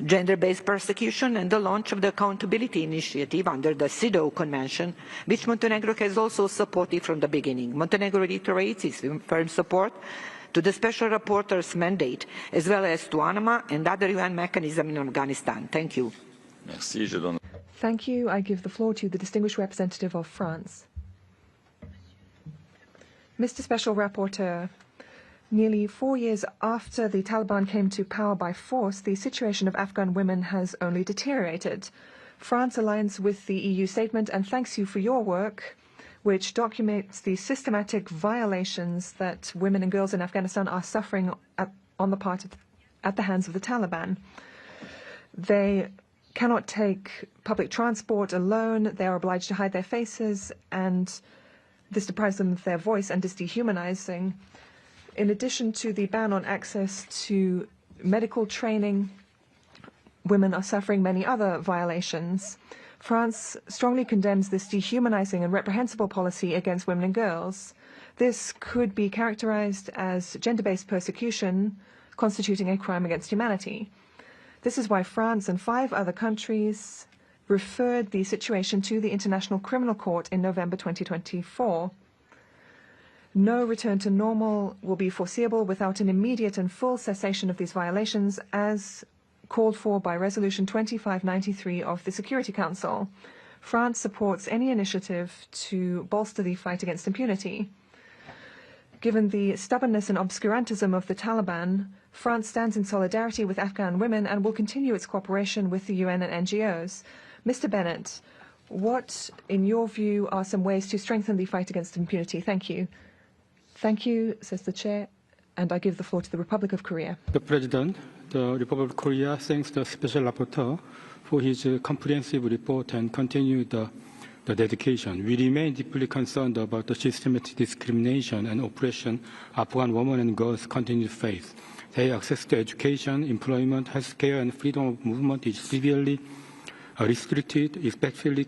gender-based persecution and the launch of the Accountability Initiative under the CEDAW Convention, which Montenegro has also supported from the beginning. Montenegro reiterates its firm support to the Special Rapporteur's mandate, as well as to ANAMA and other UN mechanisms in Afghanistan. Thank you. Merci, je donne... Thank you. I give the floor to the distinguished representative of France. Mr. Special Rapporteur, nearly 4 years after the Taliban came to power by force, the situation of Afghan women has only deteriorated. France aligns with the EU statement and thanks you for your work, which documents the systematic violations that women and girls in Afghanistan are suffering at the hands of the Taliban. They cannot take public transport alone. They are obliged to hide their faces, and this deprives them of their voice and is dehumanizing. In addition to the ban on access to medical training, women are suffering many other violations. France strongly condemns this dehumanizing and reprehensible policy against women and girls. This could be characterized as gender-based persecution, constituting a crime against humanity. This is why France and 5 other countries referred the situation to the International Criminal Court in November 2024. No return to normal will be foreseeable without an immediate and full cessation of these violations, as called for by Resolution 2593 of the Security Council. France supports any initiative to bolster the fight against impunity. Given the stubbornness and obscurantism of the Taliban, France stands in solidarity with Afghan women and will continue its cooperation with the UN and NGOs. Mr. Bennett, what, in your view, are some ways to strengthen the fight against impunity? Thank you. Thank you, says the Chair, and I give the floor to the Republic of Korea. The President, the Republic of Korea thanks the Special Rapporteur for his comprehensive report and continue the dedication. We remain deeply concerned about the systematic discrimination and oppression Afghan women and girls continue to face. Their access to education, employment, health care, and freedom of movement is severely restricted, especially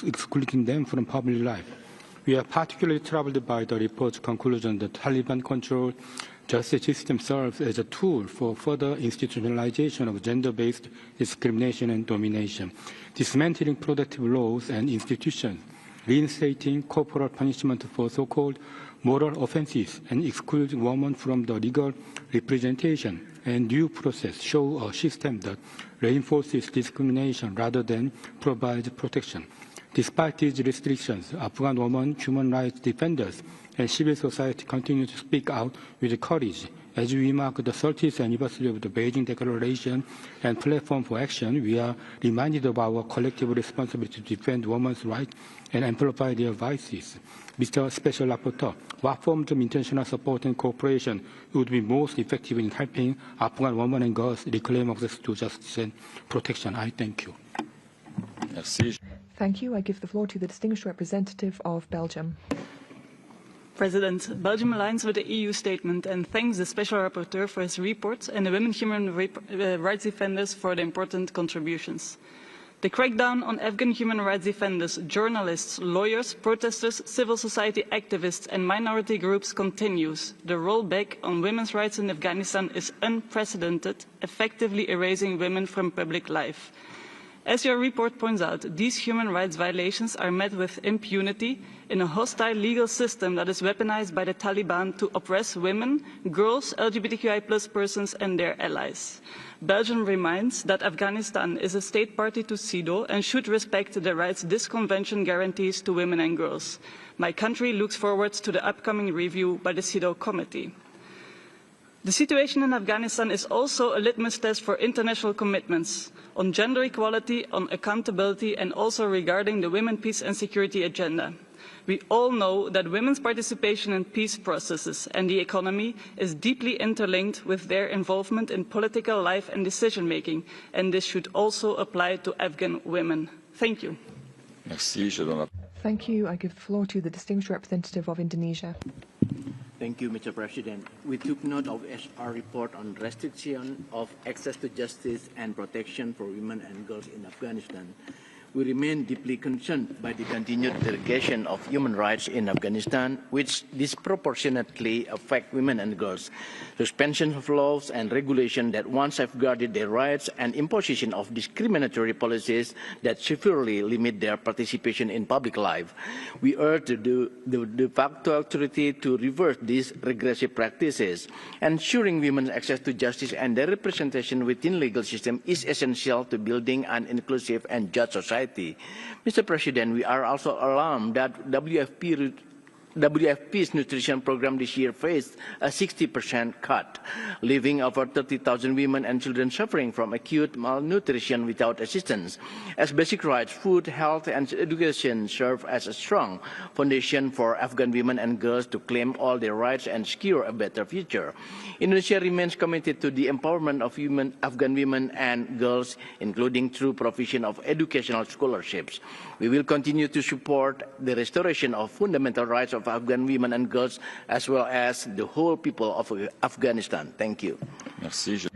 excluding them from public life. We are particularly troubled by the report's conclusion that Taliban-controlled justice system serves as a tool for further institutionalization of gender-based discrimination and domination, dismantling productive laws and institutions, reinstating corporal punishment for so-called moral offenses, and excluding women from the legal representation and due process show a system that reinforces discrimination rather than provides protection. Despite these restrictions, Afghan women, human rights defenders, and civil society continue to speak out with courage. As we mark the 30th anniversary of the Beijing Declaration and Platform for Action, we are reminded of our collective responsibility to defend women's rights and amplify their voices. Mr. Special Rapporteur, what forms of international support and cooperation would be most effective in helping Afghan women and girls reclaim access to justice and protection? I thank you. Merci. Thank you. I give the floor to the distinguished representative of Belgium. President, Belgium aligns with the EU statement and thanks the Special Rapporteur for his report and the women human rights defenders for their important contributions. The crackdown on Afghan human rights defenders, journalists, lawyers, protesters, civil society activists and minority groups continues. The rollback on women's rights in Afghanistan is unprecedented, effectively erasing women from public life. As your report points out, these human rights violations are met with impunity in a hostile legal system that is weaponized by the Taliban to oppress women, girls, LGBTQI+ persons and their allies. Belgium reminds that Afghanistan is a state party to CEDAW and should respect the rights this convention guarantees to women and girls. My country looks forward to the upcoming review by the CEDAW committee. The situation in Afghanistan is also a litmus test for international commitments on gender equality, on accountability, and also regarding the Women, Peace and Security agenda. We all know that women's participation in peace processes and the economy is deeply interlinked with their involvement in political life and decision-making, and this should also apply to Afghan women. Thank you. Merci. Thank you. I give the floor to the distinguished representative of Indonesia. Thank you, Mr. President. We took note of our report on restriction of access to justice and protection for women and girls in Afghanistan. We remain deeply concerned by the continued derogation of human rights in Afghanistan, which disproportionately affect women and girls, suspension of laws and regulations that once safeguarded their rights, and imposition of discriminatory policies that severely limit their participation in public life. We urge the de facto authority to reverse these regressive practices. Ensuring women's access to justice and their representation within legal system is essential to building an inclusive and just society. Mr. President, we are also alarmed that WFP's nutrition program this year faced a 60% cut, leaving over 30,000 women and children suffering from acute malnutrition without assistance. As basic rights, food, health, and education serve as a strong foundation for Afghan women and girls to claim all their rights and secure a better future. Indonesia remains committed to the empowerment of Afghan women and girls, including through provision of educational scholarships. We will continue to support the restoration of fundamental rights of Afghan women and girls, as well as the whole people of Afghanistan. Thank you. Merci.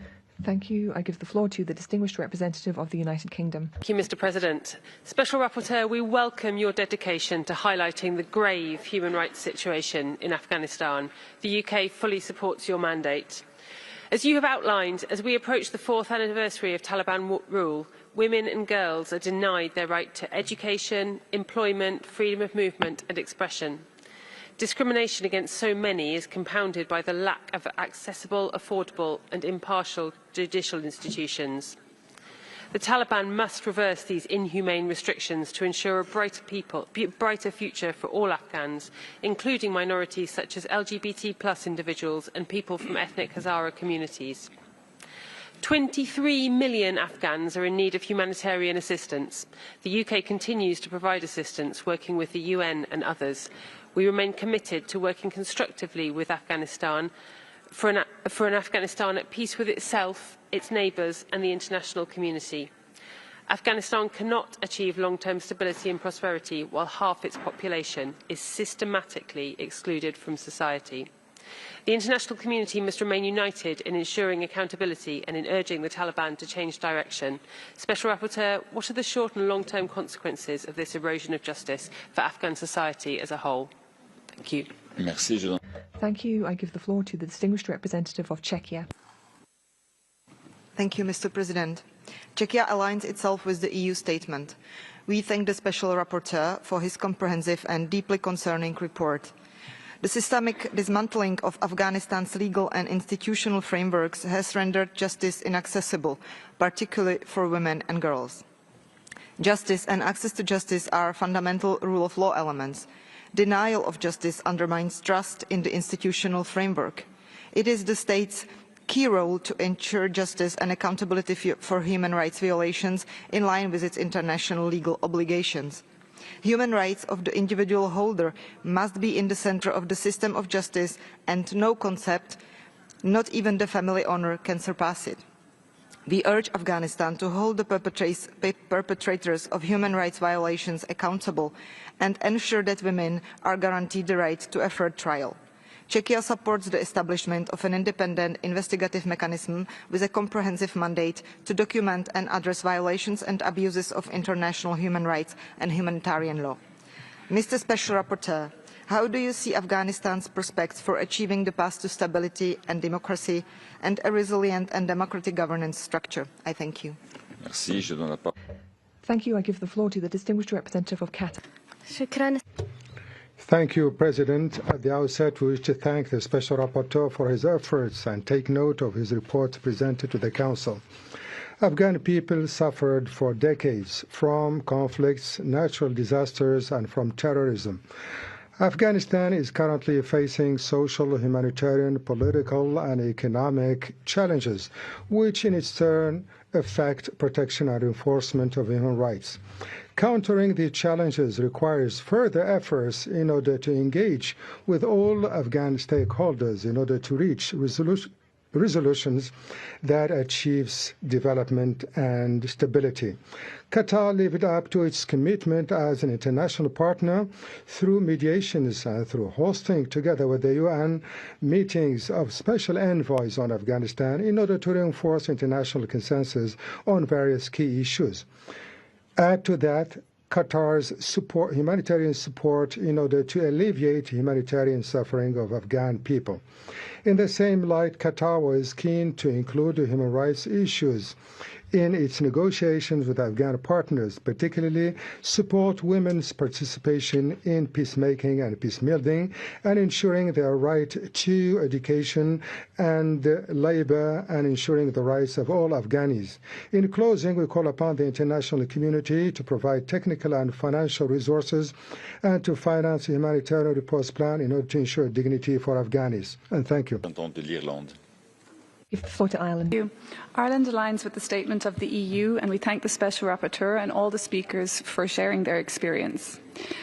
Thank you. I give the floor to the distinguished representative of the United Kingdom. Thank you, Mr. President. Special Rapporteur, we welcome your dedication to highlighting the grave human rights situation in Afghanistan. The UK fully supports your mandate. As you have outlined, as we approach the 4th anniversary of Taliban rule, women and girls are denied their right to education, employment, freedom of movement and expression. Discrimination against so many is compounded by the lack of accessible, affordable and impartial judicial institutions. The Taliban must reverse these inhumane restrictions to ensure a brighter future for all Afghans, including minorities such as LGBT+ individuals and people from ethnic Hazara communities. 23 million Afghans are in need of humanitarian assistance. The UK continues to provide assistance, working with the UN and others. We remain committed to working constructively with Afghanistan for an Afghanistan at peace with itself, its neighbours and the international community. Afghanistan cannot achieve long-term stability and prosperity while half its population is systematically excluded from society. The international community must remain united in ensuring accountability and in urging the Taliban to change direction. Special Rapporteur, what are the short and long-term consequences of this erosion of justice for Afghan society as a whole? Thank you. Merci. Thank you. I give the floor to the distinguished representative of Czechia. Thank you, Mr. President. Czechia aligns itself with the EU statement. We thank the Special Rapporteur for his comprehensive and deeply concerning report. The systemic dismantling of Afghanistan's legal and institutional frameworks has rendered justice inaccessible, particularly for women and girls. Justice and access to justice are fundamental rule of law elements. Denial of justice undermines trust in the institutional framework. It is the state's key role to ensure justice and accountability for human rights violations in line with its international legal obligations. Human rights of the individual holder must be in the center of the system of justice, and no concept, not even the family honor, can surpass it. We urge Afghanistan to hold the perpetrators of human rights violations accountable and ensure that women are guaranteed the right to a fair trial. Czechia supports the establishment of an independent investigative mechanism with a comprehensive mandate to document and address violations and abuses of international human rights and humanitarian law. Mr. Special Rapporteur, how do you see Afghanistan's prospects for achieving the path to stability and democracy and a resilient and democratic governance structure? I thank you. Merci. Je donne la parole. Thank you. I give the floor to the distinguished representative of Qatar. Thank you, President. At the outset, we wish to thank the Special Rapporteur for his efforts and take note of his report presented to the Council. Afghan people suffered for decades from conflicts, natural disasters, and from terrorism. Afghanistan is currently facing social, humanitarian, political, and economic challenges, which in its turn affect protection and enforcement of human rights. Countering these challenges requires further efforts in order to engage with all Afghan stakeholders in order to reach resolutions that achieves development and stability. Qatar lived up to its commitment as an international partner through mediations and through hosting, together with the UN, meetings of special envoys on Afghanistan in order to reinforce international consensus on various key issues. Add to that Qatar's humanitarian support in order to alleviate humanitarian suffering of Afghan people. In the same light, Qatar was keen to include human rights issues in its negotiations with Afghan partners, particularly support women's participation in peacemaking and peacebuilding, and ensuring their right to education and labor, and ensuring the rights of all Afghanis. In closing, we call upon the international community to provide technical and financial resources and to finance a humanitarian response plan in order to ensure dignity for Afghanis. And thank you. Give the floor to Ireland. Ireland aligns with the statement of the EU, and we thank the Special Rapporteur and all the speakers for sharing their experience.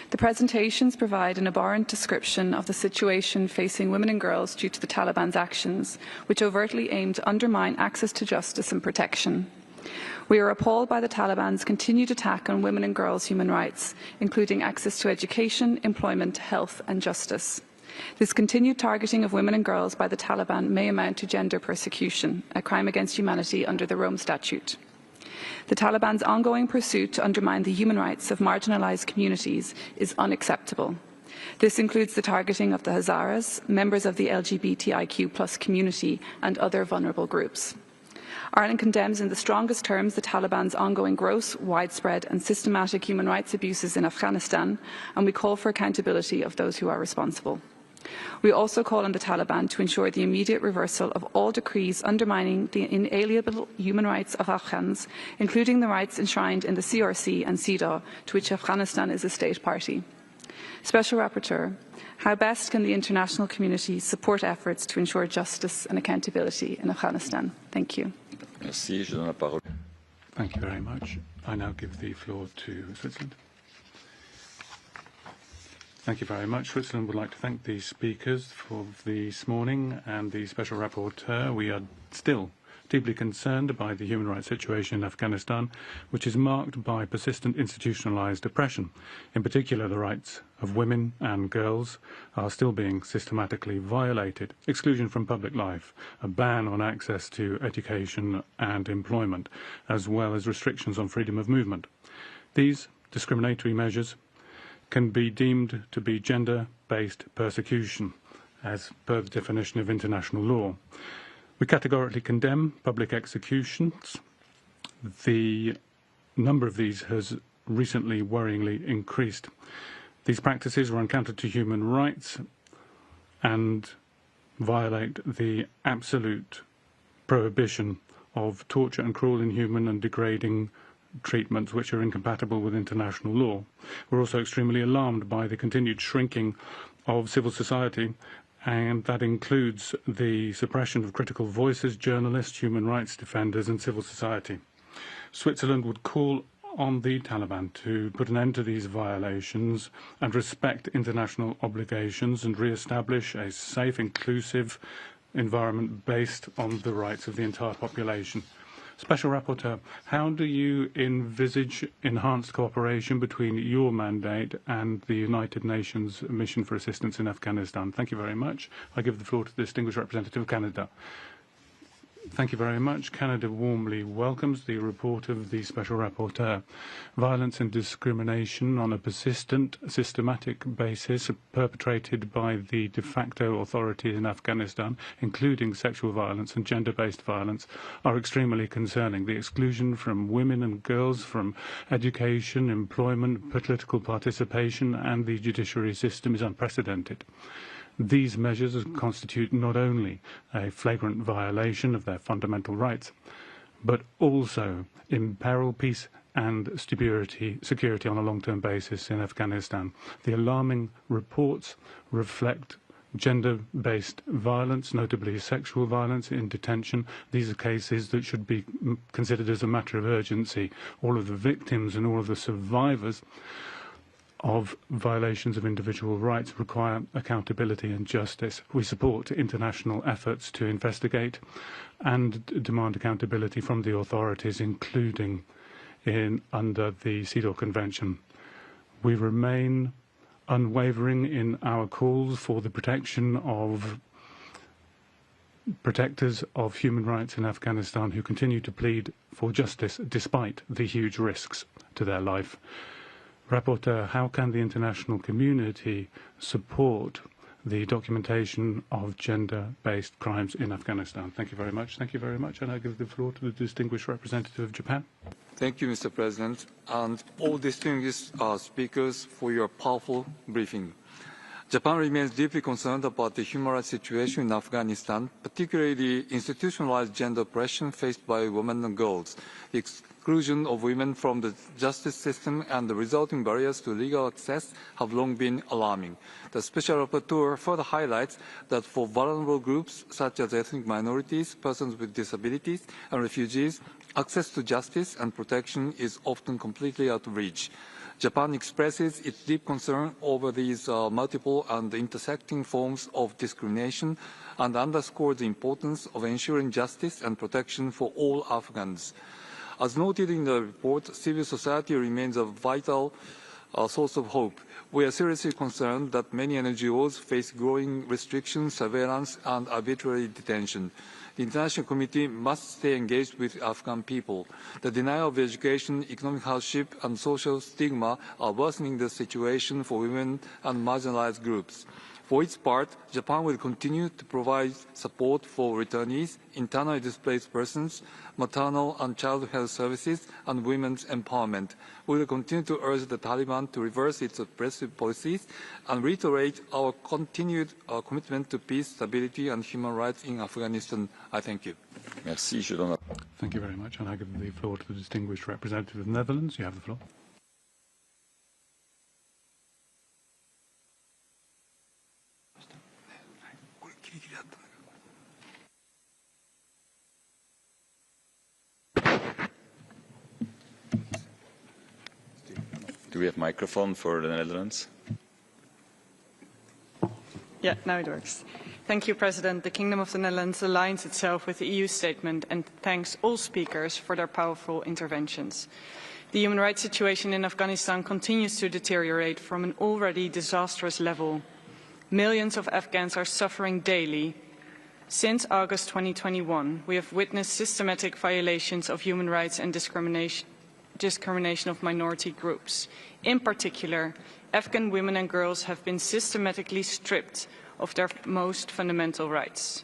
The presentations provide an abhorrent description of the situation facing women and girls due to the Taliban's actions, which overtly aim to undermine access to justice and protection. We are appalled by the Taliban's continued attack on women and girls' human rights, including access to education, employment, health and justice. This continued targeting of women and girls by the Taliban may amount to gender persecution, a crime against humanity under the Rome Statute. The Taliban's ongoing pursuit to undermine the human rights of marginalised communities is unacceptable. This includes the targeting of the Hazaras, members of the LGBTIQ+ community and other vulnerable groups. Ireland condemns in the strongest terms the Taliban's ongoing gross, widespread and systematic human rights abuses in Afghanistan, and we call for accountability of those who are responsible. We also call on the Taliban to ensure the immediate reversal of all decrees undermining the inalienable human rights of Afghans, including the rights enshrined in the CRC and CEDAW, to which Afghanistan is a state party. Special Rapporteur, how best can the international community support efforts to ensure justice and accountability in Afghanistan? Thank you. Thank you very much. I now give the floor to Switzerland. Thank you very much. Switzerland would like to thank the speakers for this morning and the Special Rapporteur. We are still deeply concerned by the human rights situation in Afghanistan, which is marked by persistent institutionalized oppression. In particular, the rights of women and girls are still being systematically violated. Exclusion from public life, a ban on access to education and employment, as well as restrictions on freedom of movement. These discriminatory measures can be deemed to be gender-based persecution, as per the definition of international law. We categorically condemn public executions. The number of these has recently worryingly increased. These practices run counter to human rights and violate the absolute prohibition of torture and cruel, inhuman and degrading treatments which are incompatible with international law. We're also extremely alarmed by the continued shrinking of civil society, and that includes the suppression of critical voices, journalists, human rights defenders and civil society. Switzerland would call on the Taliban to put an end to these violations and respect international obligations and re-establish a safe, inclusive environment based on the rights of the entire population. Special Rapporteur, how do you envisage enhanced cooperation between your mandate and the United Nations Mission for Assistance in Afghanistan? Thank you very much. I give the floor to the distinguished representative of Canada. Thank you very much. Canada warmly welcomes the report of the Special Rapporteur. Violence and discrimination on a persistent, systematic basis perpetrated by the de facto authorities in Afghanistan, including sexual violence and gender-based violence, are extremely concerning. The exclusion from women and girls from education, employment, political participation and the judiciary system is unprecedented. These measures constitute not only a flagrant violation of their fundamental rights, but also imperil peace and security on a long-term basis in Afghanistan. The alarming reports reflect gender-based violence, notably sexual violence in detention. These are cases that should be considered as a matter of urgency. All of the victims and all of the survivors of violations of individual rights require accountability and justice. We support international efforts to investigate and demand accountability from the authorities, including under the CEDAW Convention. We remain unwavering in our calls for the protection of protectors of human rights in Afghanistan who continue to plead for justice despite the huge risks to their life. Rapporteur, how can the international community support the documentation of gender-based crimes in Afghanistan? Thank you very much. Thank you very much. And I give the floor to the distinguished representative of Japan. Thank you, Mr. President, and all distinguished speakers for your powerful briefing. Japan remains deeply concerned about the human rights situation in Afghanistan, particularly institutionalized gender oppression faced by women and girls, the exclusion of women from the justice system and the resulting barriers to legal access have long been alarming. The Special Rapporteur further highlights that for vulnerable groups such as ethnic minorities, persons with disabilities and refugees, access to justice and protection is often completely out of reach. Japan expresses its deep concern over these multiple and intersecting forms of discrimination and underscores the importance of ensuring justice and protection for all Afghans. As noted in the report, civil society remains a vital source of hope. We are seriously concerned that many NGOs face growing restrictions, surveillance and arbitrary detention. The international community must stay engaged with Afghan people. The denial of education, economic hardship and social stigma are worsening the situation for women and marginalized groups. For its part, Japan will continue to provide support for returnees, internally displaced persons, maternal and child health services, and women's empowerment. We will continue to urge the Taliban to reverse its oppressive policies and reiterate our continued commitment to peace, stability, and human rights in Afghanistan. I thank you. Merci. Thank you very much. And I give the floor to the distinguished representative of the Netherlands. You have the floor. Do we have microphone for the Netherlands? Yeah, now it works. Thank you, President. The Kingdom of the Netherlands aligns itself with the EU statement and thanks all speakers for their powerful interventions. The human rights situation in Afghanistan continues to deteriorate from an already disastrous level. Millions of Afghans are suffering daily. Since August 2021, we have witnessed systematic violations of human rights and discrimination of minority groups. In particular, Afghan women and girls have been systematically stripped of their most fundamental rights.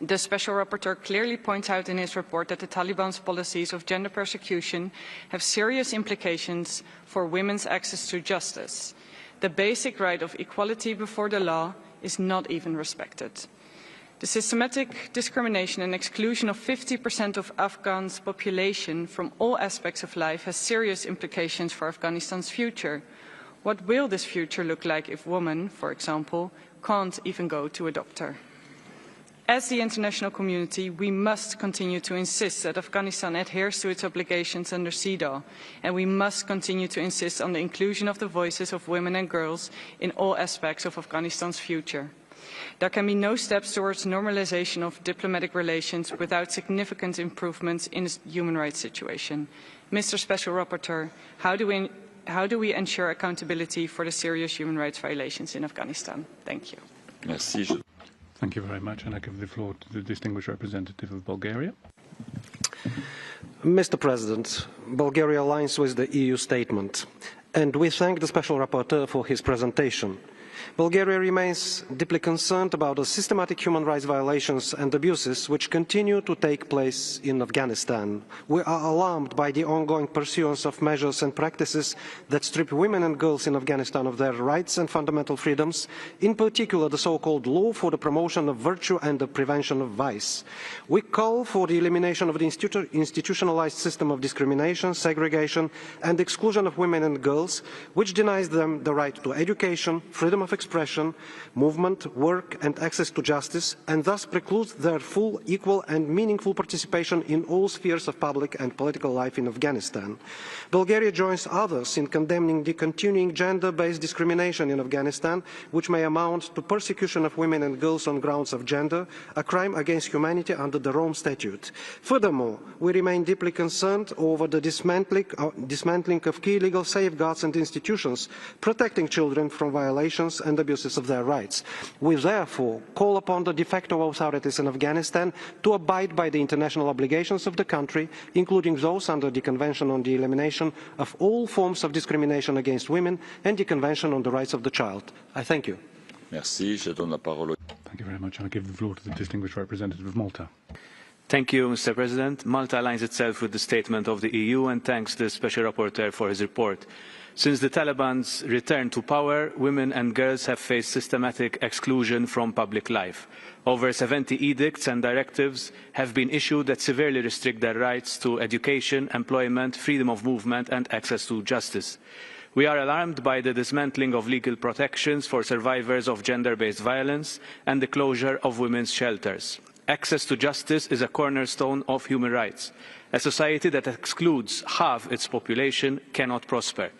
The Special Rapporteur clearly points out in his report that the Taliban's policies of gender persecution have serious implications for women's access to justice. The basic right of equality before the law is not even respected. The systematic discrimination and exclusion of 50% of Afghan's population from all aspects of life has serious implications for Afghanistan's future. What will this future look like if women, for example, can't even go to a doctor? As the international community, we must continue to insist that Afghanistan adheres to its obligations under CEDAW, and we must continue to insist on the inclusion of the voices of women and girls in all aspects of Afghanistan's future. There can be no steps towards normalization of diplomatic relations without significant improvements in the human rights situation. Mr. Special Rapporteur, how do we ensure accountability for the serious human rights violations in Afghanistan? Thank you. Merci. Thank you very much. And I give the floor to the distinguished representative of Bulgaria. Mr. President, Bulgaria aligns with the EU statement, and we thank the Special Rapporteur for his presentation. Bulgaria remains deeply concerned about the systematic human rights violations and abuses which continue to take place in Afghanistan. We are alarmed by the ongoing pursuance of measures and practices that strip women and girls in Afghanistan of their rights and fundamental freedoms, in particular the so-called law for the promotion of virtue and the prevention of vice. We call for the elimination of the institutionalized system of discrimination, segregation and exclusion of women and girls, which denies them the right to education, freedom of expression, movement, work and access to justice, and thus precludes their full, equal and meaningful participation in all spheres of public and political life in Afghanistan. Bulgaria joins others in condemning the continuing gender-based discrimination in Afghanistan, which may amount to persecution of women and girls on grounds of gender, a crime against humanity under the Rome Statute. Furthermore, we remain deeply concerned over the dismantling of key legal safeguards and institutions protecting children from violations and abuses of their rights. We therefore call upon the de facto authorities in Afghanistan to abide by the international obligations of the country, including those under the Convention on the Elimination of All Forms of Discrimination Against Women and the Convention on the Rights of the Child. I thank you. Merci. Je donne la parole. Thank you very much. I'll give the floor to the distinguished representative of Malta. Thank you, Mr. President. Malta aligns itself with the statement of the EU and thanks the Special Rapporteur for his report. Since the Taliban's return to power, women and girls have faced systematic exclusion from public life. Over 70 edicts and directives have been issued that severely restrict their rights to education, employment, freedom of movement and access to justice. We are alarmed by the dismantling of legal protections for survivors of gender-based violence and the closure of women's shelters. Access to justice is a cornerstone of human rights. A society that excludes half its population cannot prosper.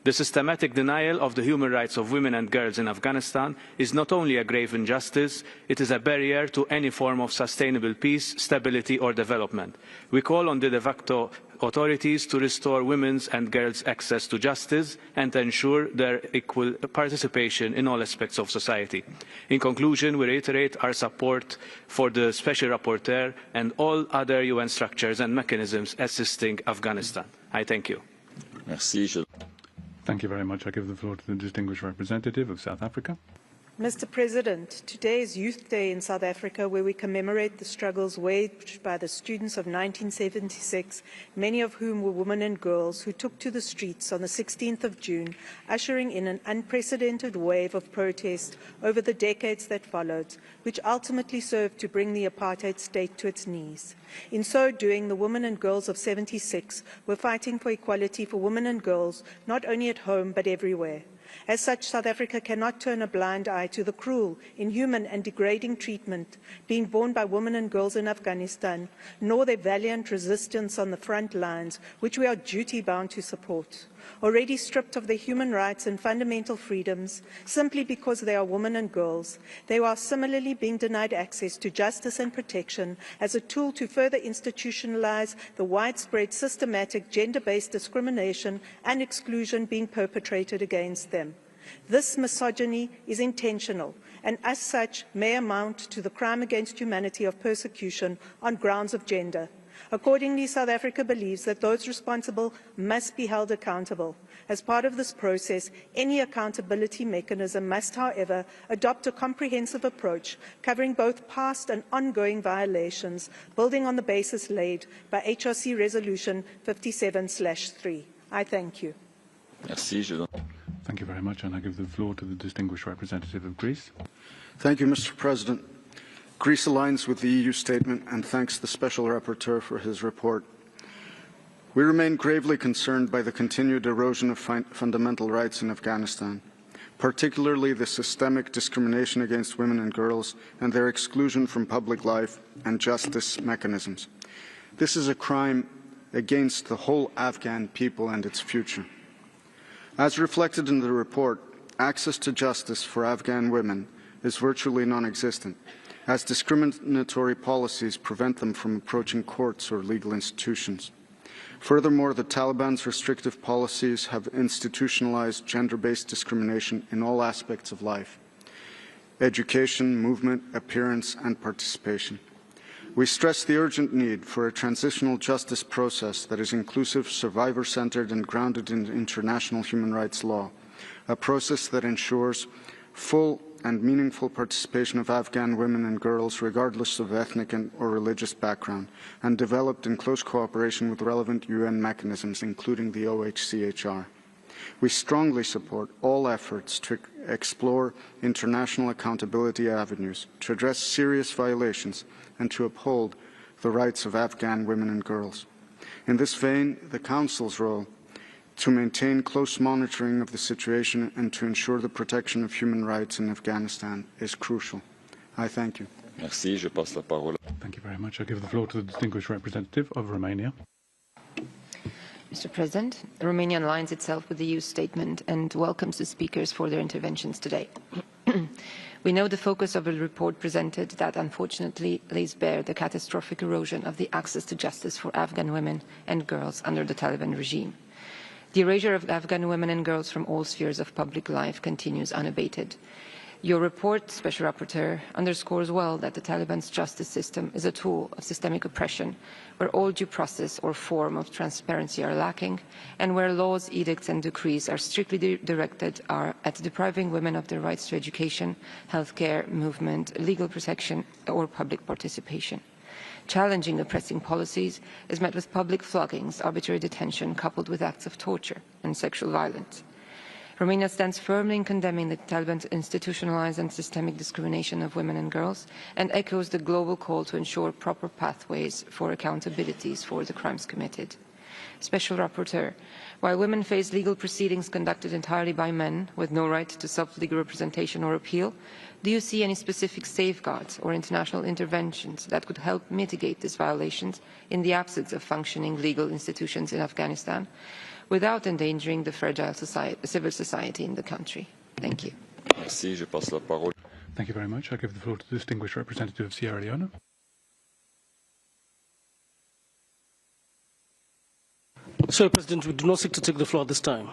The systematic denial of the human rights of women and girls in Afghanistan is not only a grave injustice, it is a barrier to any form of sustainable peace, stability or development. We call on the de facto authorities to restore women's and girls' access to justice and ensure their equal participation in all aspects of society. In conclusion, we reiterate our support for the Special Rapporteur and all other UN structures and mechanisms assisting Afghanistan. I thank you. Merci. Thank you very much. I give the floor to the distinguished representative of South Africa. Mr. President, today is Youth Day in South Africa, where we commemorate the struggles waged by the students of 1976, many of whom were women and girls who took to the streets on the 16th of June, ushering in an unprecedented wave of protest over the decades that followed, which ultimately served to bring the apartheid state to its knees. In so doing, the women and girls of 76 were fighting for equality for women and girls, not only at home but everywhere. As such, South Africa cannot turn a blind eye to the cruel, inhuman and degrading treatment being borne by women and girls in Afghanistan, nor their valiant resistance on the front lines, which we are duty-bound to support. Already stripped of their human rights and fundamental freedoms, simply because they are women and girls, they are similarly being denied access to justice and protection as a tool to further institutionalize the widespread systematic gender-based discrimination and exclusion being perpetrated against them. This misogyny is intentional and as such may amount to the crime against humanity of persecution on grounds of gender. Accordingly, South Africa believes that those responsible must be held accountable. As part of this process, any accountability mechanism must, however, adopt a comprehensive approach covering both past and ongoing violations, building on the basis laid by HRC Resolution 57/3. I thank you. Thank you very much, and I give the floor to the distinguished representative of Greece. Thank you, Mr. President. Greece aligns with the EU statement and thanks the Special Rapporteur for his report. We remain gravely concerned by the continued erosion of fundamental rights in Afghanistan, particularly the systemic discrimination against women and girls and their exclusion from public life and justice mechanisms. This is a crime against the whole Afghan people and its future. As reflected in the report, access to justice for Afghan women is virtually non-existent, as discriminatory policies prevent them from approaching courts or legal institutions. Furthermore, the Taliban's restrictive policies have institutionalized gender-based discrimination in all aspects of life: education, movement, appearance, and participation. We stress the urgent need for a transitional justice process that is inclusive, survivor-centered, and grounded in international human rights law, a process that ensures full and meaningful participation of Afghan women and girls regardless of ethnic or religious background, and developed in close cooperation with relevant UN mechanisms, including the OHCHR. We strongly support all efforts to explore international accountability avenues, to address serious violations, and to uphold the rights of Afghan women and girls. In this vein, the Council's role to maintain close monitoring of the situation and to ensure the protection of human rights in Afghanistan is crucial. I thank you. Merci. Je passe la parole. Thank you very much. I give the floor to the distinguished representative of Romania. Mr. President, Romania aligns itself with the EU statement and welcomes the speakers for their interventions today. We know the focus of the report presented that unfortunately lays bare the catastrophic erosion of the access to justice for Afghan women and girls under the Taliban regime. The erasure of Afghan women and girls from all spheres of public life continues unabated. Your report, Special Rapporteur, underscores well that the Taliban's justice system is a tool of systemic oppression, where all due process or form of transparency are lacking, and where laws, edicts and decrees are strictly directed at depriving women of their rights to education, healthcare, movement, legal protection or public participation. Challenging oppressing policies is met with public floggings, arbitrary detention, coupled with acts of torture and sexual violence. Romania stands firmly in condemning the Taliban's institutionalized and systemic discrimination of women and girls and echoes the global call to ensure proper pathways for accountabilities for the crimes committed. Special Rapporteur, while women face legal proceedings conducted entirely by men with no right to self-legal representation or appeal, do you see any specific safeguards or international interventions that could help mitigate these violations in the absence of functioning legal institutions in Afghanistan, without endangering the fragile civil society in the country? Thank you. Merci. Je passe la parole. Thank you very much. I give the floor to the distinguished representative of Sierra Leone. Sir President, we do not seek to take the floor this time.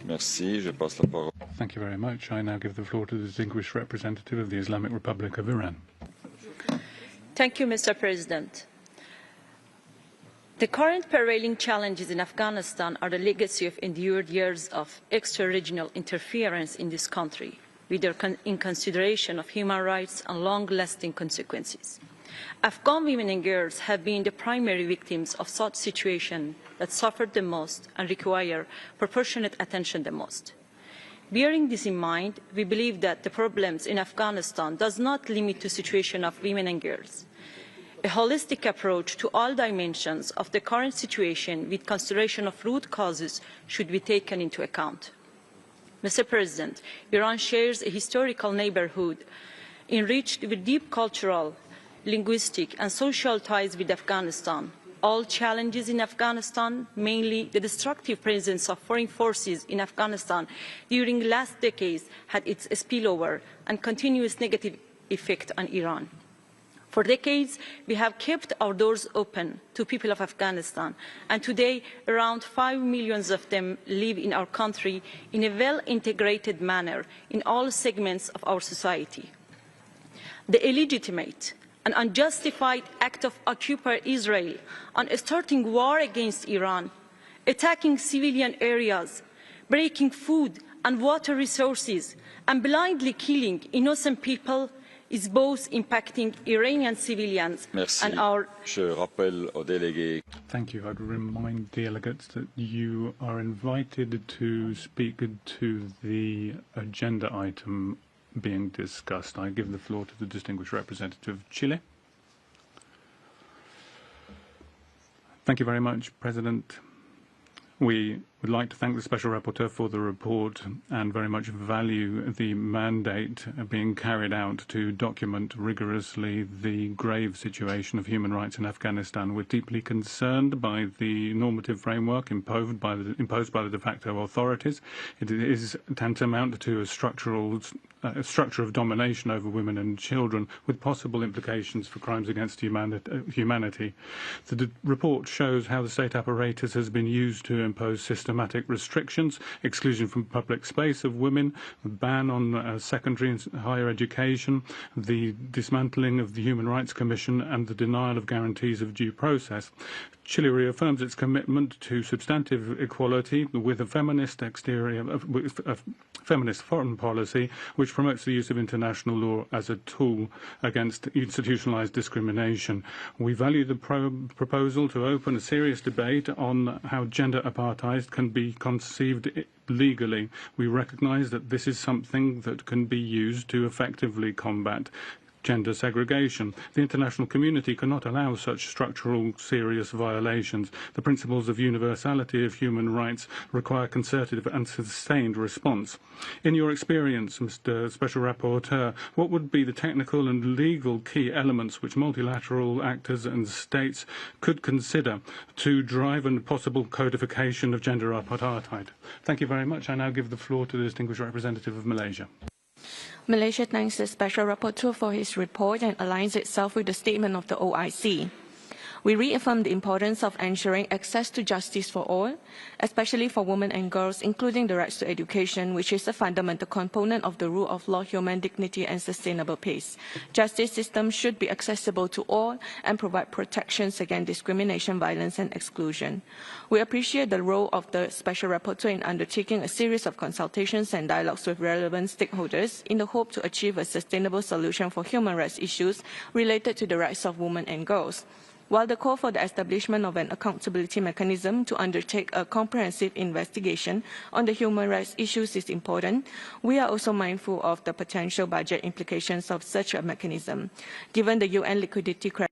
Merci. Je passe la parole. Thank you very much. I now give the floor to the distinguished representative of the Islamic Republic of Iran. Thank you, Mr. President. The current prevailing challenges in Afghanistan are the legacy of endured years of extra-regional interference in this country. in consideration of human rights and long-lasting consequences. Afghan women and girls have been the primary victims of such situations that suffered the most and require proportionate attention the most. Bearing this in mind, we believe that the problems in Afghanistan does not limit to the situation of women and girls. A holistic approach to all dimensions of the current situation with consideration of root causes should be taken into account. Mr. President, Iran shares a historical neighborhood enriched with deep cultural, linguistic and social ties with Afghanistan. All challenges in Afghanistan, mainly the destructive presence of foreign forces in Afghanistan during the last decades, had its spillover and continuous negative effect on Iran. For decades, we have kept our doors open to people of Afghanistan, and today around 5 million of them live in our country in a well-integrated manner in all segments of our society. The illegitimate and unjustified act of occupying Israel on starting war against Iran, attacking civilian areas, breaking food and water resources, and blindly killing innocent people is both impacting Iranian civilians and our... Thank you. I'd remind delegates that you are invited to speak to the agenda item being discussed. I give the floor to the distinguished representative of Chile. Thank you very much, President. We would like to thank the Special Rapporteur for the report and very much value the mandate being carried out to document rigorously the grave situation of human rights in Afghanistan. We're deeply concerned by the normative framework imposed by the de facto authorities. It is tantamount to a structure of domination over women and children with possible implications for crimes against humanity. The report shows how the state apparatus has been used to impose systematic restrictions, exclusion from public space of women, a ban on secondary and higher education, the dismantling of the Human Rights Commission and the denial of guarantees of due process. Chile reaffirms its commitment to substantive equality with a feminist feminist foreign policy which promotes the use of international law as a tool against institutionalized discrimination. We value the proposal to open a serious debate on how gender apartheid can be conceived legally. We recognize that this is something that can be used to effectively combat gender segregation. The international community cannot allow such structural, serious violations. The principles of universality of human rights require concerted and sustained response. In your experience, Mr. Special Rapporteur, what would be the technical and legal key elements which multilateral actors and states could consider to drive a possible codification of gender apartheid? Thank you very much. I now give the floor to the distinguished representative of Malaysia. Malaysia thanks the Special Rapporteur for his report and aligns itself with the statement of the OIC. We reaffirm the importance of ensuring access to justice for all, especially for women and girls, including the rights to education, which is a fundamental component of the rule of law, human dignity, and sustainable peace. Justice systems should be accessible to all and provide protections against discrimination, violence, and exclusion. We appreciate the role of the Special Rapporteur in undertaking a series of consultations and dialogues with relevant stakeholders in the hope to achieve a sustainable solution for human rights issues related to the rights of women and girls. While the call for the establishment of an accountability mechanism to undertake a comprehensive investigation on the human rights issues is important, we are also mindful of the potential budget implications of such a mechanism. Given the UN liquidity crisis,